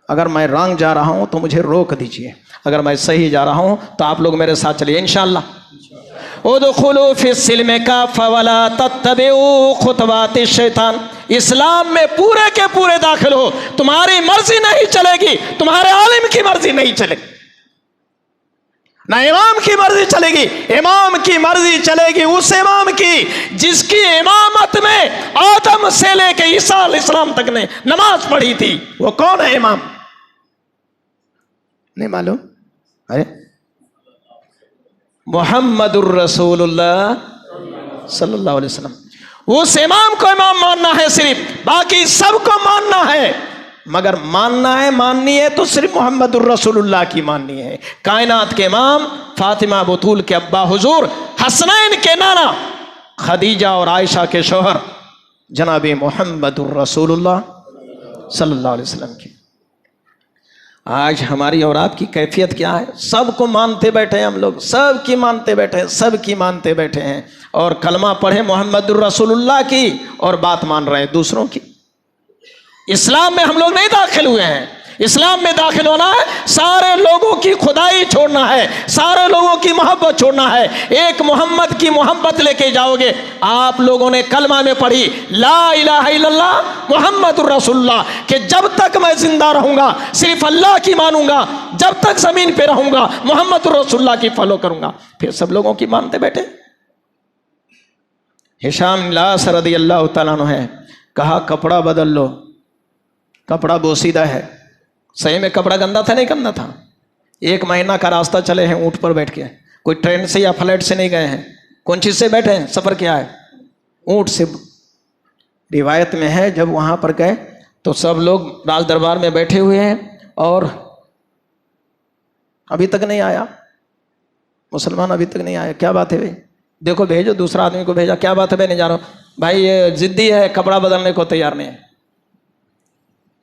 अगर मैं रॉन्ग जा रहा हूं तो मुझे रोक दीजिए, अगर मैं सही जा रहा हूं तो आप लोग मेरे साथ चलिए इंशाअल्लाह। उदखुलू फिस्सिल्म काफ़ा वला तत्तबिऊ खुतवाति शैतान। इस्लाम में पूरे के पूरे दाखिल हो, तुम्हारी मर्जी नहीं चलेगी, तुम्हारे आलिम की मर्जी नहीं चलेगी, ना इमाम की मर्जी चलेगी। इमाम की मर्जी चलेगी उस इमाम की जिसकी इमामत में आदम से लेके ईसा अलैहिस्सलाम तक ने नमाज पढ़ी थी। वो कौन है इमाम? नहीं मालूम? अरे मुहम्मदुर रसूलुल्लाह सल्लल्लाहु अलैहि वसल्लम। उस इमाम को इमाम मानना है सिर्फ, बाकी सबको मानना है। मगर मानना है, माननी है तो सिर्फ मोहम्मदुर रसूलुल्लाह की माननी है। कायनात के इमाम, फातिमा बतूल के अब्बा हुजूर, हसनैन के नाना, खदीजा और आयशा के शोहर जनाब मोहम्मदुर रसूलुल्लाह सल्लल्लाहु अलैहि वसल्लम की। आज हमारी और आपकी कैफियत क्या है? सबको मानते बैठे हैं हम लोग, सब की मानते बैठे हैं, सब की मानते बैठे हैं, और कलमा पढ़े मोहम्मदुर रसूलुल्लाह की और बात मान रहे हैं दूसरों की। इस्लाम में हम लोग नहीं दाखिल हुए हैं। इस्लाम में दाखिल होना है, सारे लोगों की खुदाई छोड़ना है, सारे लोगों की मोहब्बत छोड़ना है, एक मोहम्मद की मोहब्बत लेके जाओगे। आप लोगों ने कलमा में पढ़ी ला इलाहा इल्लल्लाह मुहम्मदुर रसूलुल्लाह कि जब तक मैं जिंदा रहूंगा सिर्फ अल्लाह की मानूंगा, जब तक जमीन पे रहूंगा मुहम्मदुर रसूलुल्लाह की फॉलो करूंगा। फिर सब लोगों की मानते बैठे। हिशाम लास रज़ियल्लाहु तआला अन्हु है, कहा कपड़ा बदल लो, कपड़ा बोसीदा है। सही में कपड़ा गंदा था? नहीं गंदा था। 1 महीना का रास्ता चले हैं ऊँट पर बैठ के, कोई ट्रेन से या फ्लाइट से नहीं गए हैं। कौन चीज़ से बैठे हैं? सफ़र किया है ऊँट से। रिवायत में है जब वहाँ पर गए तो सब लोग राज दरबार में बैठे हुए हैं और अभी तक नहीं आया मुसलमान, अभी तक नहीं आया। क्या बात है भाई? देखो भेजो, दूसरा आदमी को भेजा, क्या बात है भाई नहीं जा रहा हूँ। भाई ये जिद्दी है, कपड़ा बदलने को तैयार नहीं है।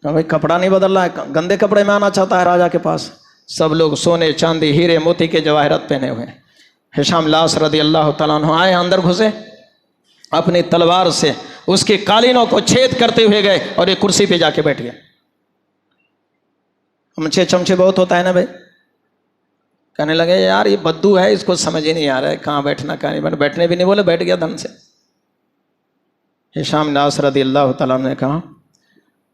भाई कपड़ा नहीं बदल रहा है, गंदे कपड़े में आना चाहता है राजा के पास। सब लोग सोने चांदी हीरे मोती के जवाहरात पहने हुए हैं। हिशाम लास रदी अल्लाह तआला अन्हु आए, अंदर घुसे, अपनी तलवार से उसके कालीनों को छेद करते हुए गए और एक कुर्सी पे जाके बैठ गए। चमचे चमचे बहुत होता है ना भाई। कहने लगे यार ये बद्दू है, इसको समझ ही नहीं आ रहा है कहाँ बैठना कहाँ नहीं बैठना। बैठने भी नहीं बोले, बैठ गया धन से। हिशाम लास रदी अल्लाह तआला ने कहा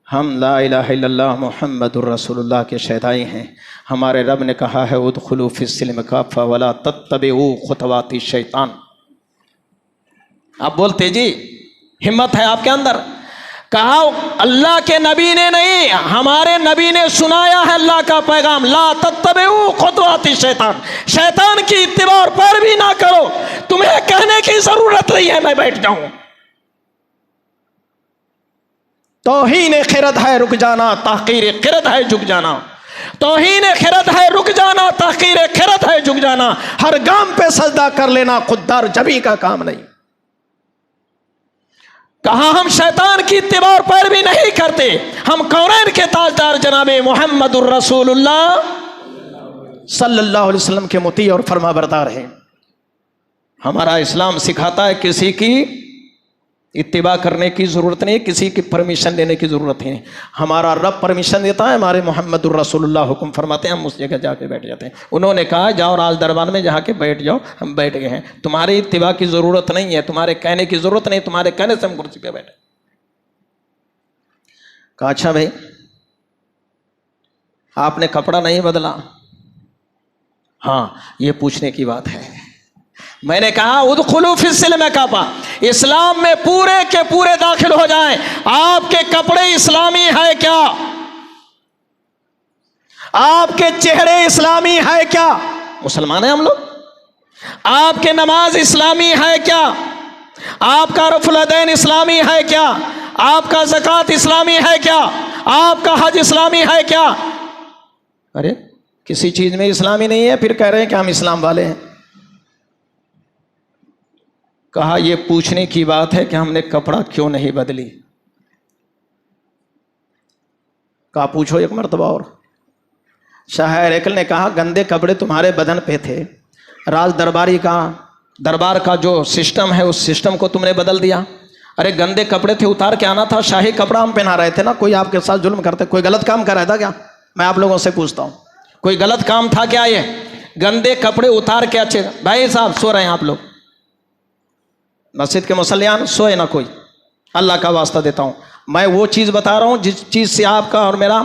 हम ला इलाहा इल्लल्लाह मुहम्मदुर रसूलुल्लाह के शहदाई हैं। हमारे रब ने कहा है उदखुलू फिस्सिल्म काफ़ा वला तत्तबिऊ खुतवाति शैतान। आप बोलते जी हिम्मत है आपके अंदर। कहा अल्लाह के नबी ने नहीं, हमारे नबी ने सुनाया है अल्लाह का पैगाम, ला तत्तबिऊ खुतवाति शैतान, शैतान की इत्तिबा और पैरवी ना करो। तुम्हें कहने की जरूरत नहीं है मैं बैठ जाऊं। तौहीन खिरत है रुक जाना, तहकीर खिरत है झुक जाना। तौहीन खिरत है रुक जाना, तहकीर खिरत है झुक जाना। हर गाम पे सजदा कर लेना खुददार जबी का काम नहीं। कहा हम शैतान की इत्तिबा और पैरवी नहीं करते, हम कौनैन के ताजदार जनाबे मुहम्मदुर रसूलुल्लाह सल्लल्लाहु अलैहि वसल्लम के मुती और फरमाबरदार हैं। हमारा इस्लाम सिखाता है किसी की इत्तिबा करने की ज़रूरत नहीं, किसी की परमिशन लेने की ज़रूरत नहीं। हमारा रब परमिशन देता है, हमारे मोहम्मदुर रसूलुल्लाह हुक्म फरमाते हैं, हम उस जगह जाके बैठ जाते हैं। उन्होंने कहा जाओ राज दरबार में जाके बैठ जाओ, हम बैठ गए हैं। तुम्हारी इत्तिबा की ज़रूरत नहीं है, तुम्हारे कहने की ज़रूरत नहीं, तुम्हारे कहने से हम कुर्सी पे बैठे। कहा अच्छा भाई आपने कपड़ा नहीं बदला? हाँ ये पूछने की बात है। मैंने कहा उदखुलू फिस्सिल्म काफ़ा, इस्लाम में पूरे के पूरे दाखिल हो जाएं। आपके कपड़े इस्लामी है क्या? आपके चेहरे इस्लामी है क्या? मुसलमान हैं हम लोग। आपके नमाज इस्लामी है क्या? आपका रफ़ुल यदैन इस्लामी है क्या? आपका ज़कात इस्लामी है क्या? आपका हज इस्लामी है क्या? अरे किसी चीज में इस्लामी नहीं है, फिर कह रहे हैं कि हम इस्लाम वाले हैं। कहा यह पूछने की बात है कि हमने कपड़ा क्यों नहीं बदली। कहा पूछो एक मर्तबा और। शाह हेरकल ने कहा गंदे कपड़े तुम्हारे बदन पे थे, राज दरबारी का दरबार का जो सिस्टम है उस सिस्टम को तुमने बदल दिया। अरे गंदे कपड़े थे, उतार के आना था, शाही कपड़ा हम पहना रहे थे ना। कोई आपके साथ जुल्म करते, कोई गलत काम कर रहा था क्या? मैं आप लोगों से पूछता हूँ, कोई गलत काम था क्या? ये गंदे कपड़े उतार के अच्छे। भाई साहब सो रहे हैं आप लोग, मस्जिद के मुसल्लियान सोए ना कोई, अल्लाह का वास्ता देता हूँ। मैं वो चीज़ बता रहा हूँ जिस चीज़ से आपका और मेरा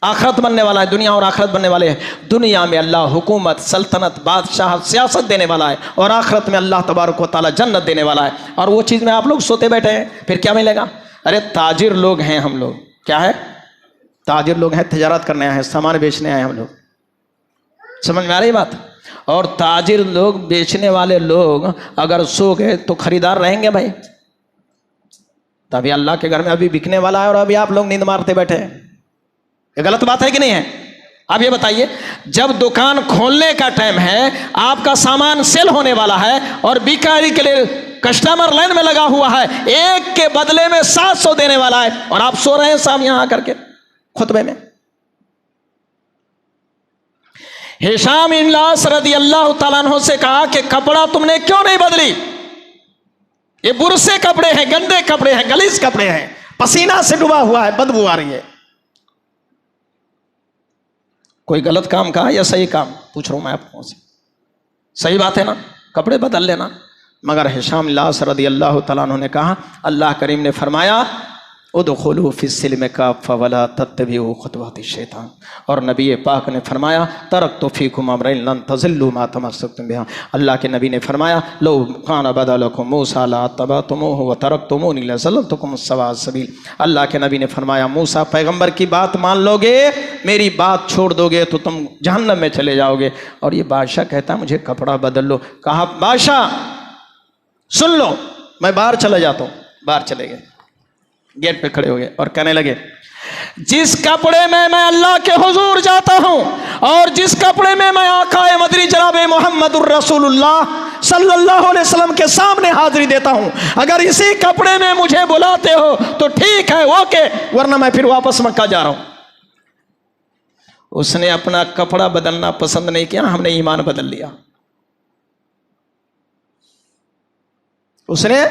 आखरत बनने वाला है, दुनिया और आखरत बनने वाले हैं। दुनिया में अल्लाह हुकूमत, सल्तनत, बादशाह, सियासत देने वाला है और आखरत में अल्लाह तबारक व तआला जन्नत देने वाला है। और वो चीज़ में आप लोग सोते बैठे हैं, फिर क्या मिलेगा? अरे ताजिर लोग हैं हम लोग। क्या है? ताजिर लोग हैं, तिजारत करने आए हैं, सामान बेचने आए हैं हम लोग। समझ में आ रही बात? और ताजिर लोग, बेचने वाले लोग अगर सो गए तो खरीदार रहेंगे भाई? तभी अल्लाह के घर में अभी बिकने वाला है और अभी आप लोग नींद मारते बैठे हैं। ये गलत बात है कि नहीं है? आप ये बताइए, जब दुकान खोलने का टाइम है, आपका सामान सेल होने वाला है और बिकारी के लिए कस्टमर लाइन में लगा हुआ है, एक के बदले में 700 देने वाला है और आप सो रहे हैं साहब यहां आकर के खुतबे में। हिशाम इब्न लास रदी अल्लाह तआला अन्हु से कहा कि कपड़ा तुमने क्यों नहीं बदली? ये बुरसे कपड़े हैं, गंदे कपड़े हैं, गलीज कपड़े हैं, पसीना से डूबा हुआ है, बदबू आ रही है। कोई गलत काम कहा या सही काम? पूछ रहा हूं मैं आपको से। सही बात है ना, कपड़े बदल लेना। मगर हिशाम लास रदी अल्लाह तआला अन्हु ने कहा, अल्लाह करीम ने फरमाया उदखुलू फिस्सिल्म काफ़ा वला तत्तबिऊ खुतवाति शैतान। और नबी पाक ने फरमाया तरक्तु फीकुम अमरैन लन तज़िल्लू मा तमस्सक्तुम बिहा। अल्लाह के नबी ने फरमाया लो कान बदलकुम मूसा लतबअतुमूहु व तरक्तुमूनी लज़ल्लतुकुम सवा सबील। अल्लाह के नबी ने फरमाया मूसा पैगंबर की बात मान लोगे, मेरी बात छोड़ दोगे तो तुम जहन्नम में चले जाओगे। और ये बादशाह कहता है मुझे कपड़ा बदल लो। कहा बादशाह सुन लो, मैं बाहर चला जाता हूँ। बाहर चले गए, गेट पे खड़े हो गए और कहने लगे जिस कपड़े में मैं अल्लाह के हुजूर जाता हूं और जिस कपड़े में मैं आकाए मदनी जनाबे मोहम्मदुर रसूलुल्लाह सल्लल्लाहु अलैहि वसल्लम के सामने हाजिरी देता हूं, अगर इसी कपड़े में मुझे बुलाते हो तो ठीक है, ओके, वरना मैं फिर वापस मक्का जा रहा हूं। उसने अपना कपड़ा बदलना पसंद नहीं किया, हमने ईमान बदल लिया। उसने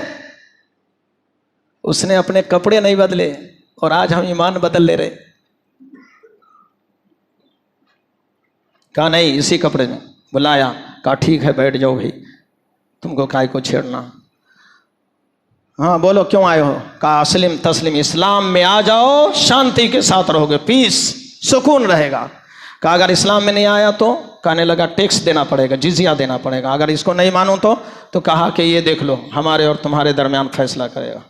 अपने कपड़े नहीं बदले और आज हम ईमान बदल ले रहे। कहा नहीं इसी कपड़े में, बुलाया, कहा ठीक है बैठ जाओ भाई, तुमको काय को छेड़ना। हाँ बोलो क्यों आए हो? कहा अस्लिम तस्लिम, इस्लाम में आ जाओ, शांति के साथ रहोगे, पीस, सुकून रहेगा। कहा अगर इस्लाम में नहीं आया तो? कहने लगा टैक्स देना पड़ेगा, जिजिया देना पड़ेगा। अगर इसको नहीं मानूं तो कहा कि ये देख लो हमारे और तुम्हारे दरमियान फैसला करेगा।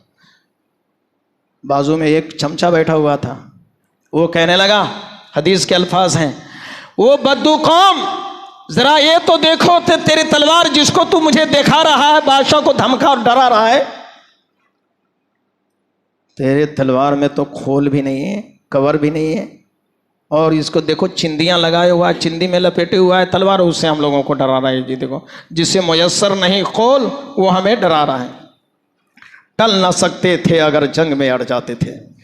बाजू में एक चमचा बैठा हुआ था, वो कहने लगा, हदीस के अल्फाज हैं, वो बद्दू कौम जरा ये तो देखो तेरी तलवार जिसको तू मुझे दिखा रहा है, बादशाह को धमका और डरा रहा है, तेरे तलवार में तो खोल भी नहीं है, कवर भी नहीं है, और इसको देखो चिंदियां लगाए हुआ है, चिंदी में लपेटे हुआ है तलवार, उससे हम लोगों को डरा रहा है। जी देखो, जिसे मुयस्सर नहीं खोल वो हमें डरा रहा है। टल ना सकते थे अगर जंग में अड़ जाते थे,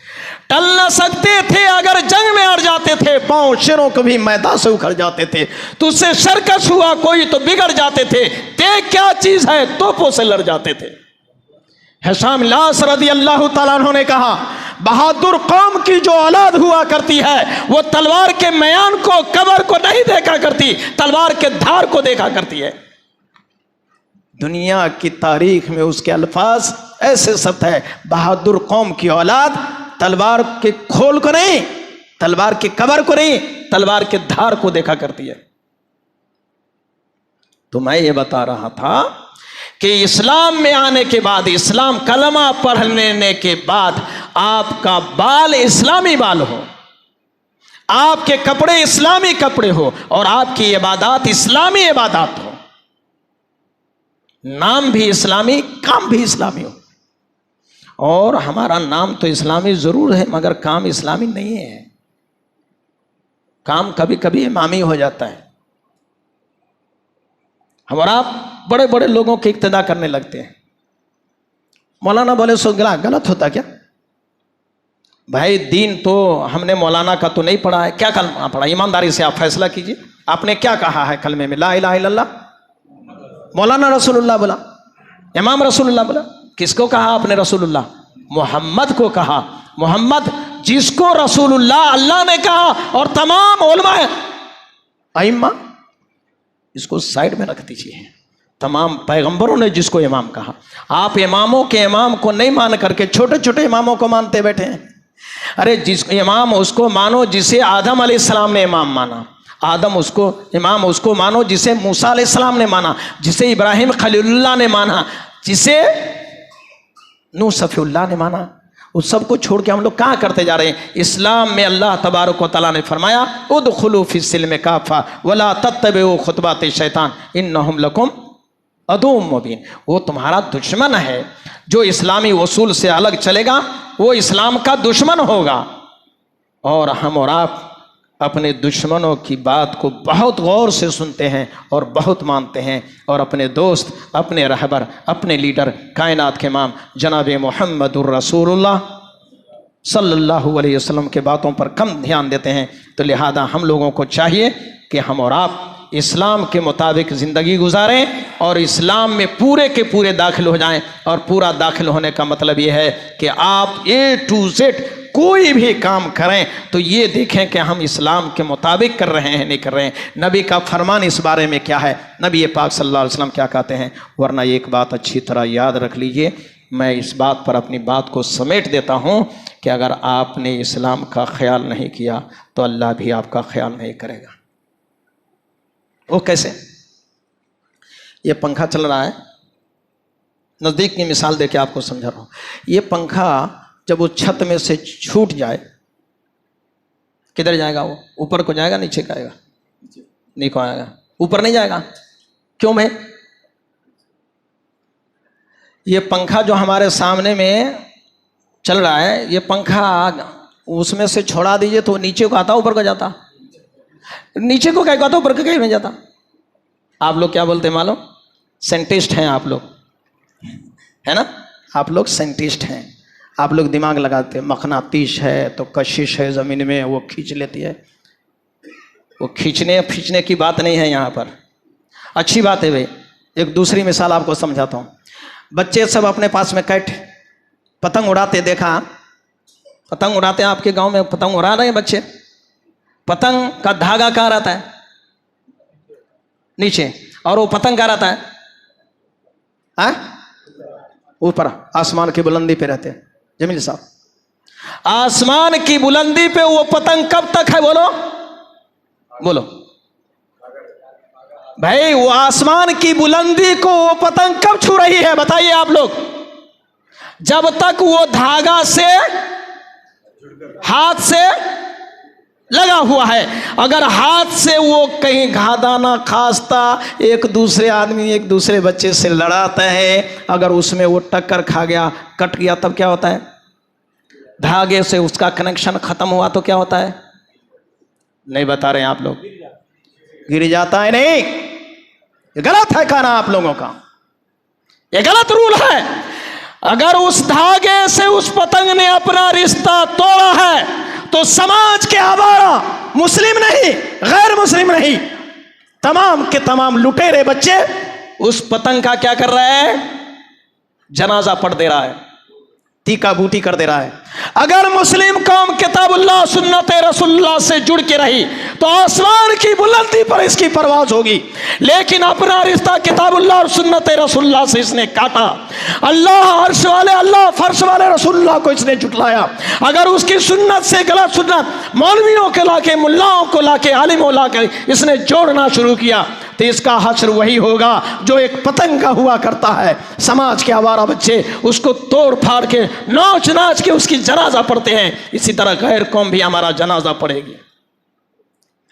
टल ना सकते थे अगर जंग में अड़ जाते थे, पांव शेरों को भी मैदान से उखड़ जाते थे, तुझसे सरकश हुआ कोई तो बिगड़ जाते थे, देख क्या चीज है तोपों से लड़ जाते थे। हिशाम लास रज़ी अल्लाह ताला अन्हु ने कहा, बहादुर कौम की जो औलाद हुआ करती है वो तलवार के मयान को, कबर को नहीं देखा करती, तलवार के धार को देखा करती है। दुनिया की तारीख में उसके अल्फाज ऐसे शब्द है, बहादुर कौम की औलाद तलवार के खोल को नहीं, तलवार के कबर को नहीं, तलवार के धार को देखा करती है। तो मैं ये बता रहा था कि इस्लाम में आने के बाद, इस्लाम कलमा पढ़ लेने के बाद आपका बाल इस्लामी बाल हो, आपके कपड़े इस्लामी कपड़े हो, और आपकी इबादत इस्लामी इबादत हो, नाम भी इस्लामी, काम भी इस्लामी हो। और हमारा नाम तो इस्लामी जरूर है मगर काम इस्लामी नहीं है। काम कभी कभी इमामी हो जाता है। हमारा बड़े बड़े लोगों की इक्तदा करने लगते हैं। मौलाना बोले सो गलत होता क्या? भाई दीन तो हमने मौलाना का तो नहीं पढ़ा है, क्या कलमा पढ़ा? ईमानदारी से आप फैसला कीजिए, आपने क्या कहा है कलमे में? ला इलाहा इल्लल्लाह, मौलाना रसूलुल्लाह बोला, इमाम रसूलुल्लाह बोला। किसको कहा आपने रसूलुल्लाह? मोहम्मद को कहा। मोहम्मद जिसको रसूलुल्लाह अल्लाह ने कहा, और तमाम उलमा अइम्मा, इसको साइड में रख दीजिए, तमाम पैगंबरों ने जिसको इमाम कहा। आप इमामों के इमाम को नहीं मान करके छोटे छोटे इमामों को मानते बैठे हैं। अरे जिस इमाम उसको मानो जिसे आदम अलैहिस्सलाम ने इमाम माना, आदम उसको इमाम उसको मानो जिसे मूसा अलैहिस्सलाम ने माना, जिसे इब्राहिम खलीलुल्लाह ने माना, जिसे नूह सफीउल्लाह ने माना। उस सब को छोड़ के हम लोग कहाँ करते जा रहे हैं? इस्लाम में अल्लाह तबारक व तआला ने फरमाया, उदखुलू फिस्सिल्म काफ़ा वला तत्तबिउ खुतवाति शैतान इन्नहुम लकुम अदुव्वुम मुबीन। वो तुम्हारा दुश्मन है, जो इस्लामी उसूल से अलग चलेगा वो इस्लाम का दुश्मन होगा। और हम और आप अपने दुश्मनों की बात को बहुत गौर से सुनते हैं और बहुत मानते हैं, और अपने दोस्त, अपने रहबर, अपने लीडर, कायनात के इमाम जनाब मुहम्मदुर रसूलुल्लाह सल्लल्लाहु अलैहि वसल्लम के बातों पर कम ध्यान देते हैं। तो लिहाजा हम लोगों को चाहिए कि हम और आप इस्लाम के मुताबिक ज़िंदगी गुजारें और इस्लाम में पूरे के पूरे दाखिल हो जाएं। और पूरा दाखिल होने का मतलब ये है कि आप A to Z कोई भी काम करें तो ये देखें कि हम इस्लाम के मुताबिक कर रहे हैं, नहीं कर रहे हैं। नबी का फरमान इस बारे में क्या है, नबी पाक सल्लल्लाहु अलैहि वसल्लम क्या कहते हैं? वरना एक बात अच्छी तरह याद रख लीजिए, मैं इस बात पर अपनी बात को समेट देता हूँ कि अगर आपने इस्लाम का ख्याल नहीं किया तो अल्लाह भी आपका ख्याल नहीं करेगा। वो कैसे? ये पंखा चल रहा है, नज़दीक की मिसाल देके आपको समझा रहा हूँ। ये पंखा जब वो छत में से छूट जाए, किधर जाएगा? वो ऊपर को जाएगा, नीचे का आएगा? नीचे को आएगा, ऊपर नहीं जाएगा। क्यों भाई? ये पंखा जो हमारे सामने में चल रहा है, ये पंखा उसमें से छोड़ा दीजिए तो नीचे को आता, ऊपर को जाता? नीचे को क्या कहता, ऊपर को कहीं नहीं जाता। आप लोग क्या बोलते हैं मालूम? साइंटिस्ट हैं आप लोग, है ना? आप लोग साइंटिस्ट हैं, आप लोग दिमाग लगाते हैं। मकनातीस है तो कशिश है ज़मीन में, वो खींच लेती है। वो खींचने की बात नहीं है यहाँ पर। अच्छी बात है भाई। एक दूसरी मिसाल आपको समझाता हूँ। बच्चे सब अपने पास में कैट पतंग उड़ाते देखा, पतंग उड़ाते हैं आपके गांव में, पतंग उड़ा रहे हैं बच्चे। पतंग का धागा कहाँ रहता है? नीचे। और वो पतंग कहाँ रहता है? ऊपर आसमान की बुलंदी पे रहते हैं। जमील साहब, आसमान की बुलंदी पे वो पतंग कब तक है? बोलो बोलो भाई, वो आसमान की बुलंदी को वो पतंग कब छू रही है? बताइए आप लोग। जब तक वो धागा से हाथ से लगा हुआ है। अगर हाथ से वो कहीं घादाना खास्ता, एक दूसरे आदमी एक दूसरे बच्चे से लड़ाता है, अगर उसमें वो टक्कर खा गया, कट गया, तब क्या होता है? धागे से उसका कनेक्शन खत्म हुआ तो क्या होता है? नहीं बता रहे हैं आप लोग? गिर जाता है। नहीं, ये गलत है कहना आप लोगों का, ये गलत रूल है। अगर उस धागे से उस पतंग ने अपना रिश्ता तोड़ा है तो समाज के आवारा, मुस्लिम नहीं गैर मुस्लिम नहीं, तमाम के तमाम लुटेरे बच्चे उस पतंग का क्या कर रहा है? जनाजा पढ़ दे रहा है, तीका बूटी कर दे रहा है। अगर मुस्लिम कौम किताबुल्लाह सुन्नत रसूलुल्लाह से जुड़ के रही तो आसमान की बुलंदी पर इसकी परवाज होगी। लेकिन अपना रिश्ता किताबुल्लाह और सुन्नत रसूलुल्लाह से इसने काटा। अल्लाह अर्श वाले, अल्लाह फर्श वाले रसूलुल्लाह को इसने जुटलाया। अगर उसकी सुन्नत से गलत सुन्नत मौलवियों के लाके, मुल्लाओं को लाके, आलिमों लाके इसने जोड़ना शुरू किया तो इसका हश्र वही होगा जो एक पतंग का हुआ करता है। समाज के आवारा बच्चे उसको तोड़ फाड़ के, नाच नाच के उसकी जनाजा पढ़ते हैं। इसी तरह गैर कौम भी हमारा जनाजा पढ़ेगी,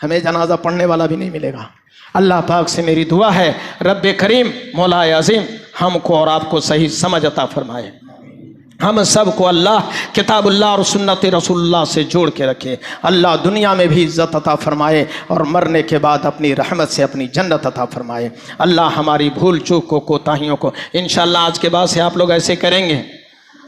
हमें जनाजा पढ़ने वाला भी नहीं मिलेगा। अल्लाह पाक से मेरी दुआ है, रब्बे करीम मौला अज़ीम हमको और आपको सही समझ अता फरमाए। हम सबको अल्लाह किताबुल्लाह और सुन्नत रसूलुल्लाह से जोड़ के रखे। अल्लाह दुनिया में भी इज़्ज़त अता फरमाए और मरने के बाद अपनी रहमत से अपनी जन्नत अता फरमाए। अल्लाह हमारी भूल चूक को, कोताहियों को इंशाअल्लाह आज के बाद से आप लोग ऐसे करेंगे,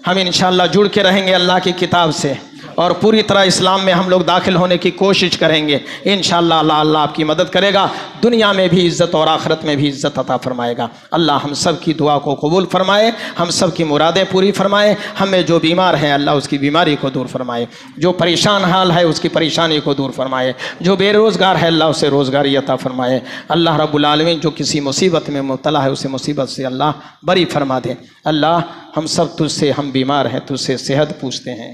हम इंशाअल्लाह जुड़ के रहेंगे अल्लाह की किताब से और पूरी तरह इस्लाम में हम लोग दाखिल होने की कोशिश करेंगे। इंशाअल्लाह अल्लाह आपकी मदद करेगा, दुनिया में भी इज़्ज़त और आखिरत में भी इज़्ज़त अता फरमाएगा। अल्लाह हम सब की दुआ को कबूल फरमाए, हम सब की मुरादें पूरी फरमाए। हमें जो बीमार है अल्लाह उसकी बीमारी को दूर फरमाए, जो परेशान हाल है उसकी परेशानी को दूर फरमाए, जो बेरोज़गार है अल्लाह उसे रोज़गारी अता फरमाए। अल्लाह रब्बुल आलमीन जो किसी मुसीबत में मुब्तला है उसे मुसीबत से अल्लाह बरी फरमा दे। अल्लाह हम सब तुझसे, हम बीमार हैं तुझसे सेहत पूछते हैं।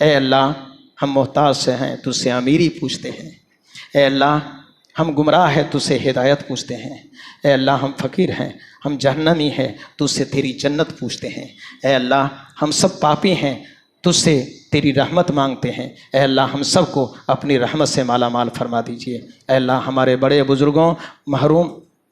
ए अल्लाह हम मोहताज से हैं तुझसे अमीरी पूछते हैं। ए अल्लाह हम गुमराह हैं तुझसे हिदायत पूछते हैं। ए अल्लाह हम फ़कीर हैं, हम जहन्नमी हैं तुझसे तेरी जन्नत पूछते हैं। ए अल्लाह हम सब पापी हैं तुझसे तेरी रहमत मांगते हैं। ए अल्लाह हम सब को अपनी रहमत से माला माल फरमा दीजिए। ए अल्लाह हमारे बड़े बुज़ुर्गों,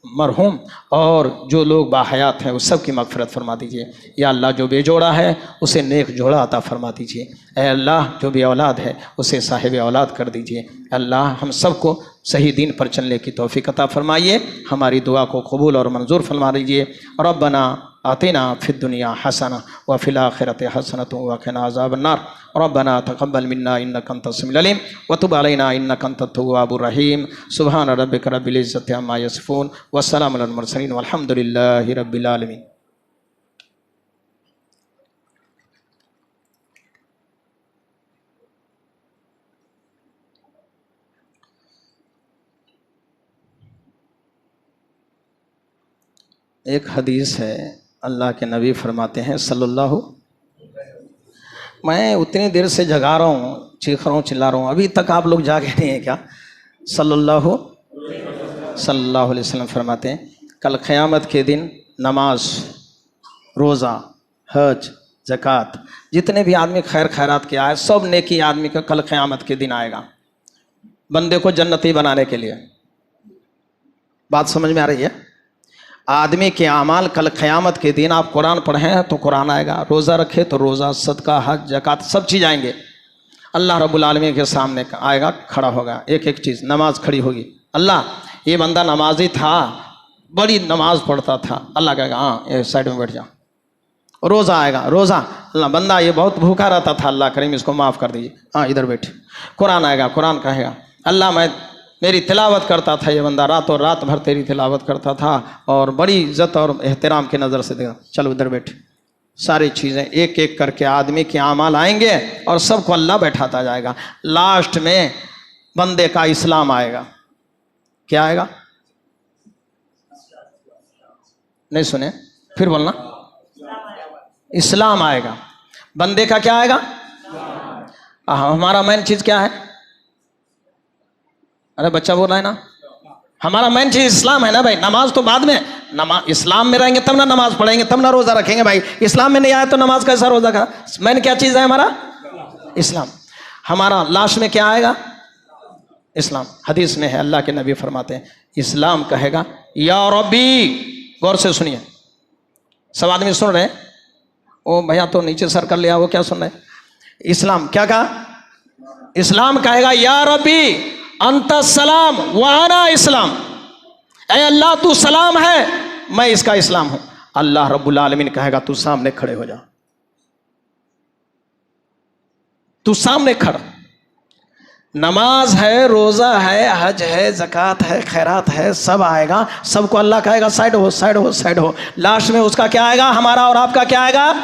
मरहूम और जो लोग बाहयात हैं उस सब की मग़फ़िरत फरमा दीजिए। या अल्लाह जो बेजोड़ा है उसे नेक जोड़ा अता फरमा दीजिए। ए अल्लाह जो भी औलाद है उसे साहिब औलाद कर दीजिए। अल्लाह हम सब को सही दीन पर चलने की तौफ़ीक़ अता फरमाइए। हमारी दुआ को कबूल और मंजूर फरमा दीजिए। रब्बना आतिना फिद दुनिया हसना व फिल आखिरति हसनतु व क़िना अज़ाबन्नार। रब्बना तक़ब्बल मिन्ना इन्नका अंतस समीउल अलीम व तुब अलैना इन्नका अंतत तव्वाबुर रहीम। सुब्हान रब्बिका रब्बिल इज़्ज़ति अम्मा यसिफ़ून व सलामुन अलल मुरसलीन वल्हम्दुलिल्लाहि रब्बिल आलमीन। एक हदीस है, अल्लाह के नबी फरमाते हैं सल्लल्लाहु, मैं उतनी देर से जगा रहा हूँ, चीख रहा हूँ, चिल्ला रहा हूँ, अभी तक आप लोग जागे नहीं हैं क्या? सल्लल्लाहु अलैहि वसल्लम फरमाते हैं कल क़यामत के दिन नमाज, रोज़ा, हज, ज़कात, जितने भी आदमी खैर खैरात किया है सब नेकी आदमी का कल क़यामत के दिन आएगा बंदे को जन्नती बनाने के लिए। बात समझ में आ रही है? आदमी के आमाल कल क़यामत के दिन, आप कुरान पढ़े हैं तो कुरान आएगा, रोज़ा रखे तो रोज़ा, सदका, हज, ज़कात सब चीज़ आएंगे। अल्लाह रब्बुल आलमीन के सामने आएगा, खड़ा होगा, एक एक चीज़। नमाज खड़ी होगी, अल्लाह ये बंदा नमाजी था, बड़ी नमाज पढ़ता था, अल्लाह कहेगा हाँ ये साइड में बैठ जा। रोज़ा आएगा, रोज़ा, अल्लाह बंदा ये बहुत भूखा रहता था, अल्लाह करीम इसको माफ़ कर दीजिए, हाँ इधर बैठ। कुरान आएगा, कुरान कहेगा अल्लाह मैं मेरी तिलावत करता था ये बंदा, रातों रात भर तेरी तिलावत करता था और बड़ी इज्जत और एहतराम की नज़र से देखा। चलो उधर बैठ। सारी चीज़ें एक एक करके आदमी के आमाल आएंगे और सबको अल्लाह बैठाता जाएगा। लास्ट में बंदे का इस्लाम आएगा। क्या आएगा? नहीं सुने? फिर बोलना। इस्लाम आएगा। बंदे का क्या आएगा? हमारा मेन चीज़ क्या है? अरे बच्चा बोल रहा है ना, हमारा मेन चीज इस्लाम है ना भाई। नमाज तो बाद में, नमाज इस्लाम में रहेंगे तब ना नमाज पढ़ेंगे, तब ना रोजा रखेंगे भाई। इस्लाम में नहीं आया तो नमाज कैसा रोजा का? मेन क्या चीज है हमारा? इस्लाम। हमारा लास्ट में क्या आएगा? इस्लाम। हदीस में है, अल्लाह के नबी फरमाते हैं इस्लाम कहेगा या रब्बी। गौर से सुनिए, सब आदमी सुन रहे हैं? ओ भैया तो नीचे सर कर लिया, वो क्या सुन रहे? इस्लाम क्या कहा? इस्लाम कहेगा या रब्बी अंत सलाम व अना इस्लाम। ऐ अल्लाह तू सलाम है, मैं इसका इस्लाम हूं। अल्लाह रब्बुल आलमीन कहेगा तू सामने खड़े हो जा, तू सामने खड़ा। नमाज है, रोजा है, हज है, ज़कात है, खैरात है, सब आएगा। सबको अल्लाह कहेगा साइड हो, साइड हो, साइड हो। लास्ट में उसका क्या आएगा? हमारा और आपका क्या आएगा?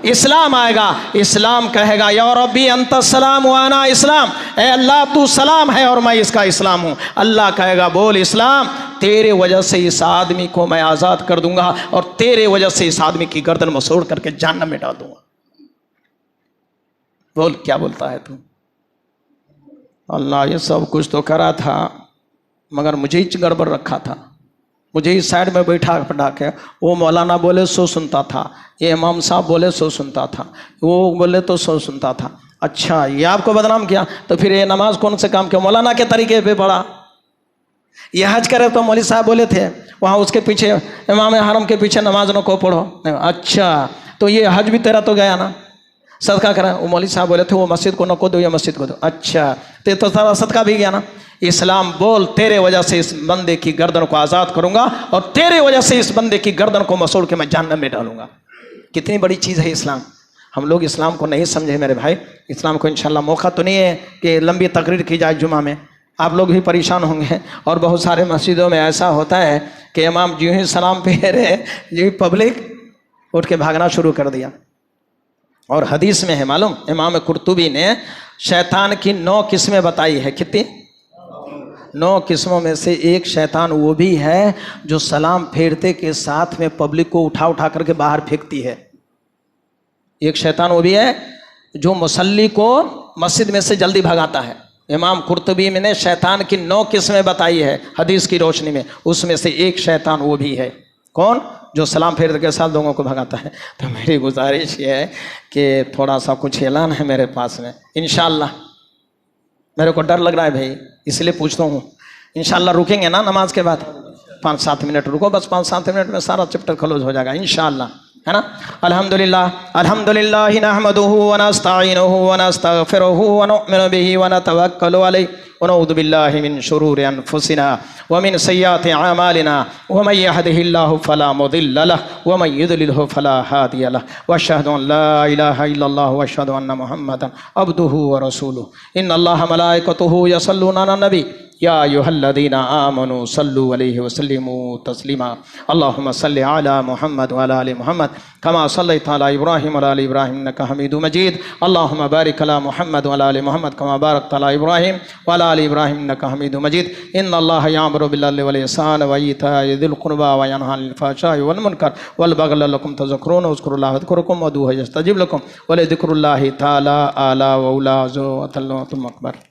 इस्लाम आएगा। इस्लाम कहेगा या रब्बी अंत सलाम व अना इस्लाम। ए अल्लाह तू सलाम है और मैं इसका इस्लाम हूँ। अल्लाह कहेगा बोल इस्लाम, तेरे वजह से इस आदमी को मैं आज़ाद कर दूंगा और तेरे वजह से इस आदमी की गर्दन मसोड़ करके जहन्नम में डाल दूंगा। बोल क्या बोलता है तू? अल्लाह ये सब कुछ तो करा था मगर मुझे ही गड़बड़ रखा था, मुझे इस साइड में बैठा पढ़ा के। वो मौलाना बोले सो सुनता था, ये इमाम साहब बोले सो सुनता था, वो बोले तो सो सुनता था। अच्छा ये आपको बदनाम किया तो फिर ये नमाज कौन से काम किया? मौलाना के तरीके पे पढ़ा। ये हज करे तो मौलवी साहब बोले थे वहाँ उसके पीछे इमाम हरम के पीछे नमाज न को पढ़ो। अच्छा तो ये हज भी तेरा तो गया ना, सदका करा। वो मौलवी साहब बोले थे वो मस्जिद को न को दो, ये मस्जिद को दो। अच्छा तो सारा सदका भी गया ना। इस्लाम बोल तेरे वजह से इस बंदे की गर्दन को आज़ाद करूंगा और तेरे वजह से इस बंदे की गर्दन को मसोड़ के मैं जहन्नम में डालूंगा। कितनी बड़ी चीज़ है इस्लाम। हम लोग इस्लाम को नहीं समझे मेरे भाई। इस्लाम को इंशाल्लाह मौका तो नहीं है कि लंबी तकरीर की जाए जुमा में, आप लोग भी परेशान होंगे। और बहुत सारे मस्जिदों में ऐसा होता है कि इमाम जो ही सलाम फेरे जो पब्लिक उठ के भागना शुरू कर दिया। और हदीस में है मालूम, इमाम कुर्तुबी ने शैतान की 9 किस्में बताई है। कितनी? 9 किस्मों में से एक शैतान वो भी है जो सलाम फेरते के साथ में पब्लिक को उठा उठा करके बाहर फेंकती है। एक शैतान वो भी है जो मुसल्ली को मस्जिद में से जल्दी भगाता है। इमाम कुर्तुबी ने शैतान की 9 किस्में बताई है हदीस की रोशनी में, उसमें से एक शैतान वो भी है। कौन? जो सलाम फेरते के साथ लोगों को भगाता है। तो मेरी गुजारिश ये है कि थोड़ा सा कुछ ऐलान है मेरे पास में इंशाअल्लाह। मेरे को डर लग रहा है भाई, इसलिए पूछता हूँ। इंशाअल्लाह रुकेंगे ना नमाज के बाद? 5-7 मिनट रुको, बस 5-7 मिनट में सारा चैप्टर क्लोज हो जाएगा इंशाअल्लाह, है ना। अल्हम्दुलिल्लाह अल्हम्दुलिल्लाह नहमदुहु व नस्तईनुहु व नस्तगफिरुहु व नुमिनु बिही व नतवक्कलु अलैहि व नऊज़ु बिल्लाहि मिन शुरूरि अनफुसिना व मिन सय्यिआति अमालिना व मन यहदिहिल्लाहु फला मुदिल्ल लहु व मन युद्लिलहु फला हादिय लहु व अशहदु अन ला इलाहा इल्लल्लाह व अशहदु अन्न मुहम्मदन अब्दुहु व रसूलुहु। इन्नल्लाह मलाइकतुहु यसल्लूना अलन नबी या अय्युहल्लज़ीना आमनू सल्लु अलैहि वसल्लिमू तस्लीमा। अल्लाहुम्मा सल्लि अला मुहम्मद व अला आलि मुहम्मद कमा सल्लैता अला इब्राहीम व अला आलि इब्राहीम इन्नका हमीदुम मजीद। अल्लाहुम्मा बारिक अला मुहम्मद व अला आलि मुहम्मद कमा बारकता अला इब्राहीम व अला आलि इब्राहीम इन्नका हमीदुम मजीद। इन्नल्लाह यामुरु बिल अदलि वल इहसान व ईताइ ज़िल क़ुरबा व यनहा अनिल फ़हशाइ वल मुनकर वल बग़य लअल्लकुम तज़क्करून वज़्कुरुल्लाह यज़्कुरुकुम वदूहु यस्तजिब लकुम व लज़िक्रुल्लाहि तआला आला व उला ज़ो अतल्लु अकबर।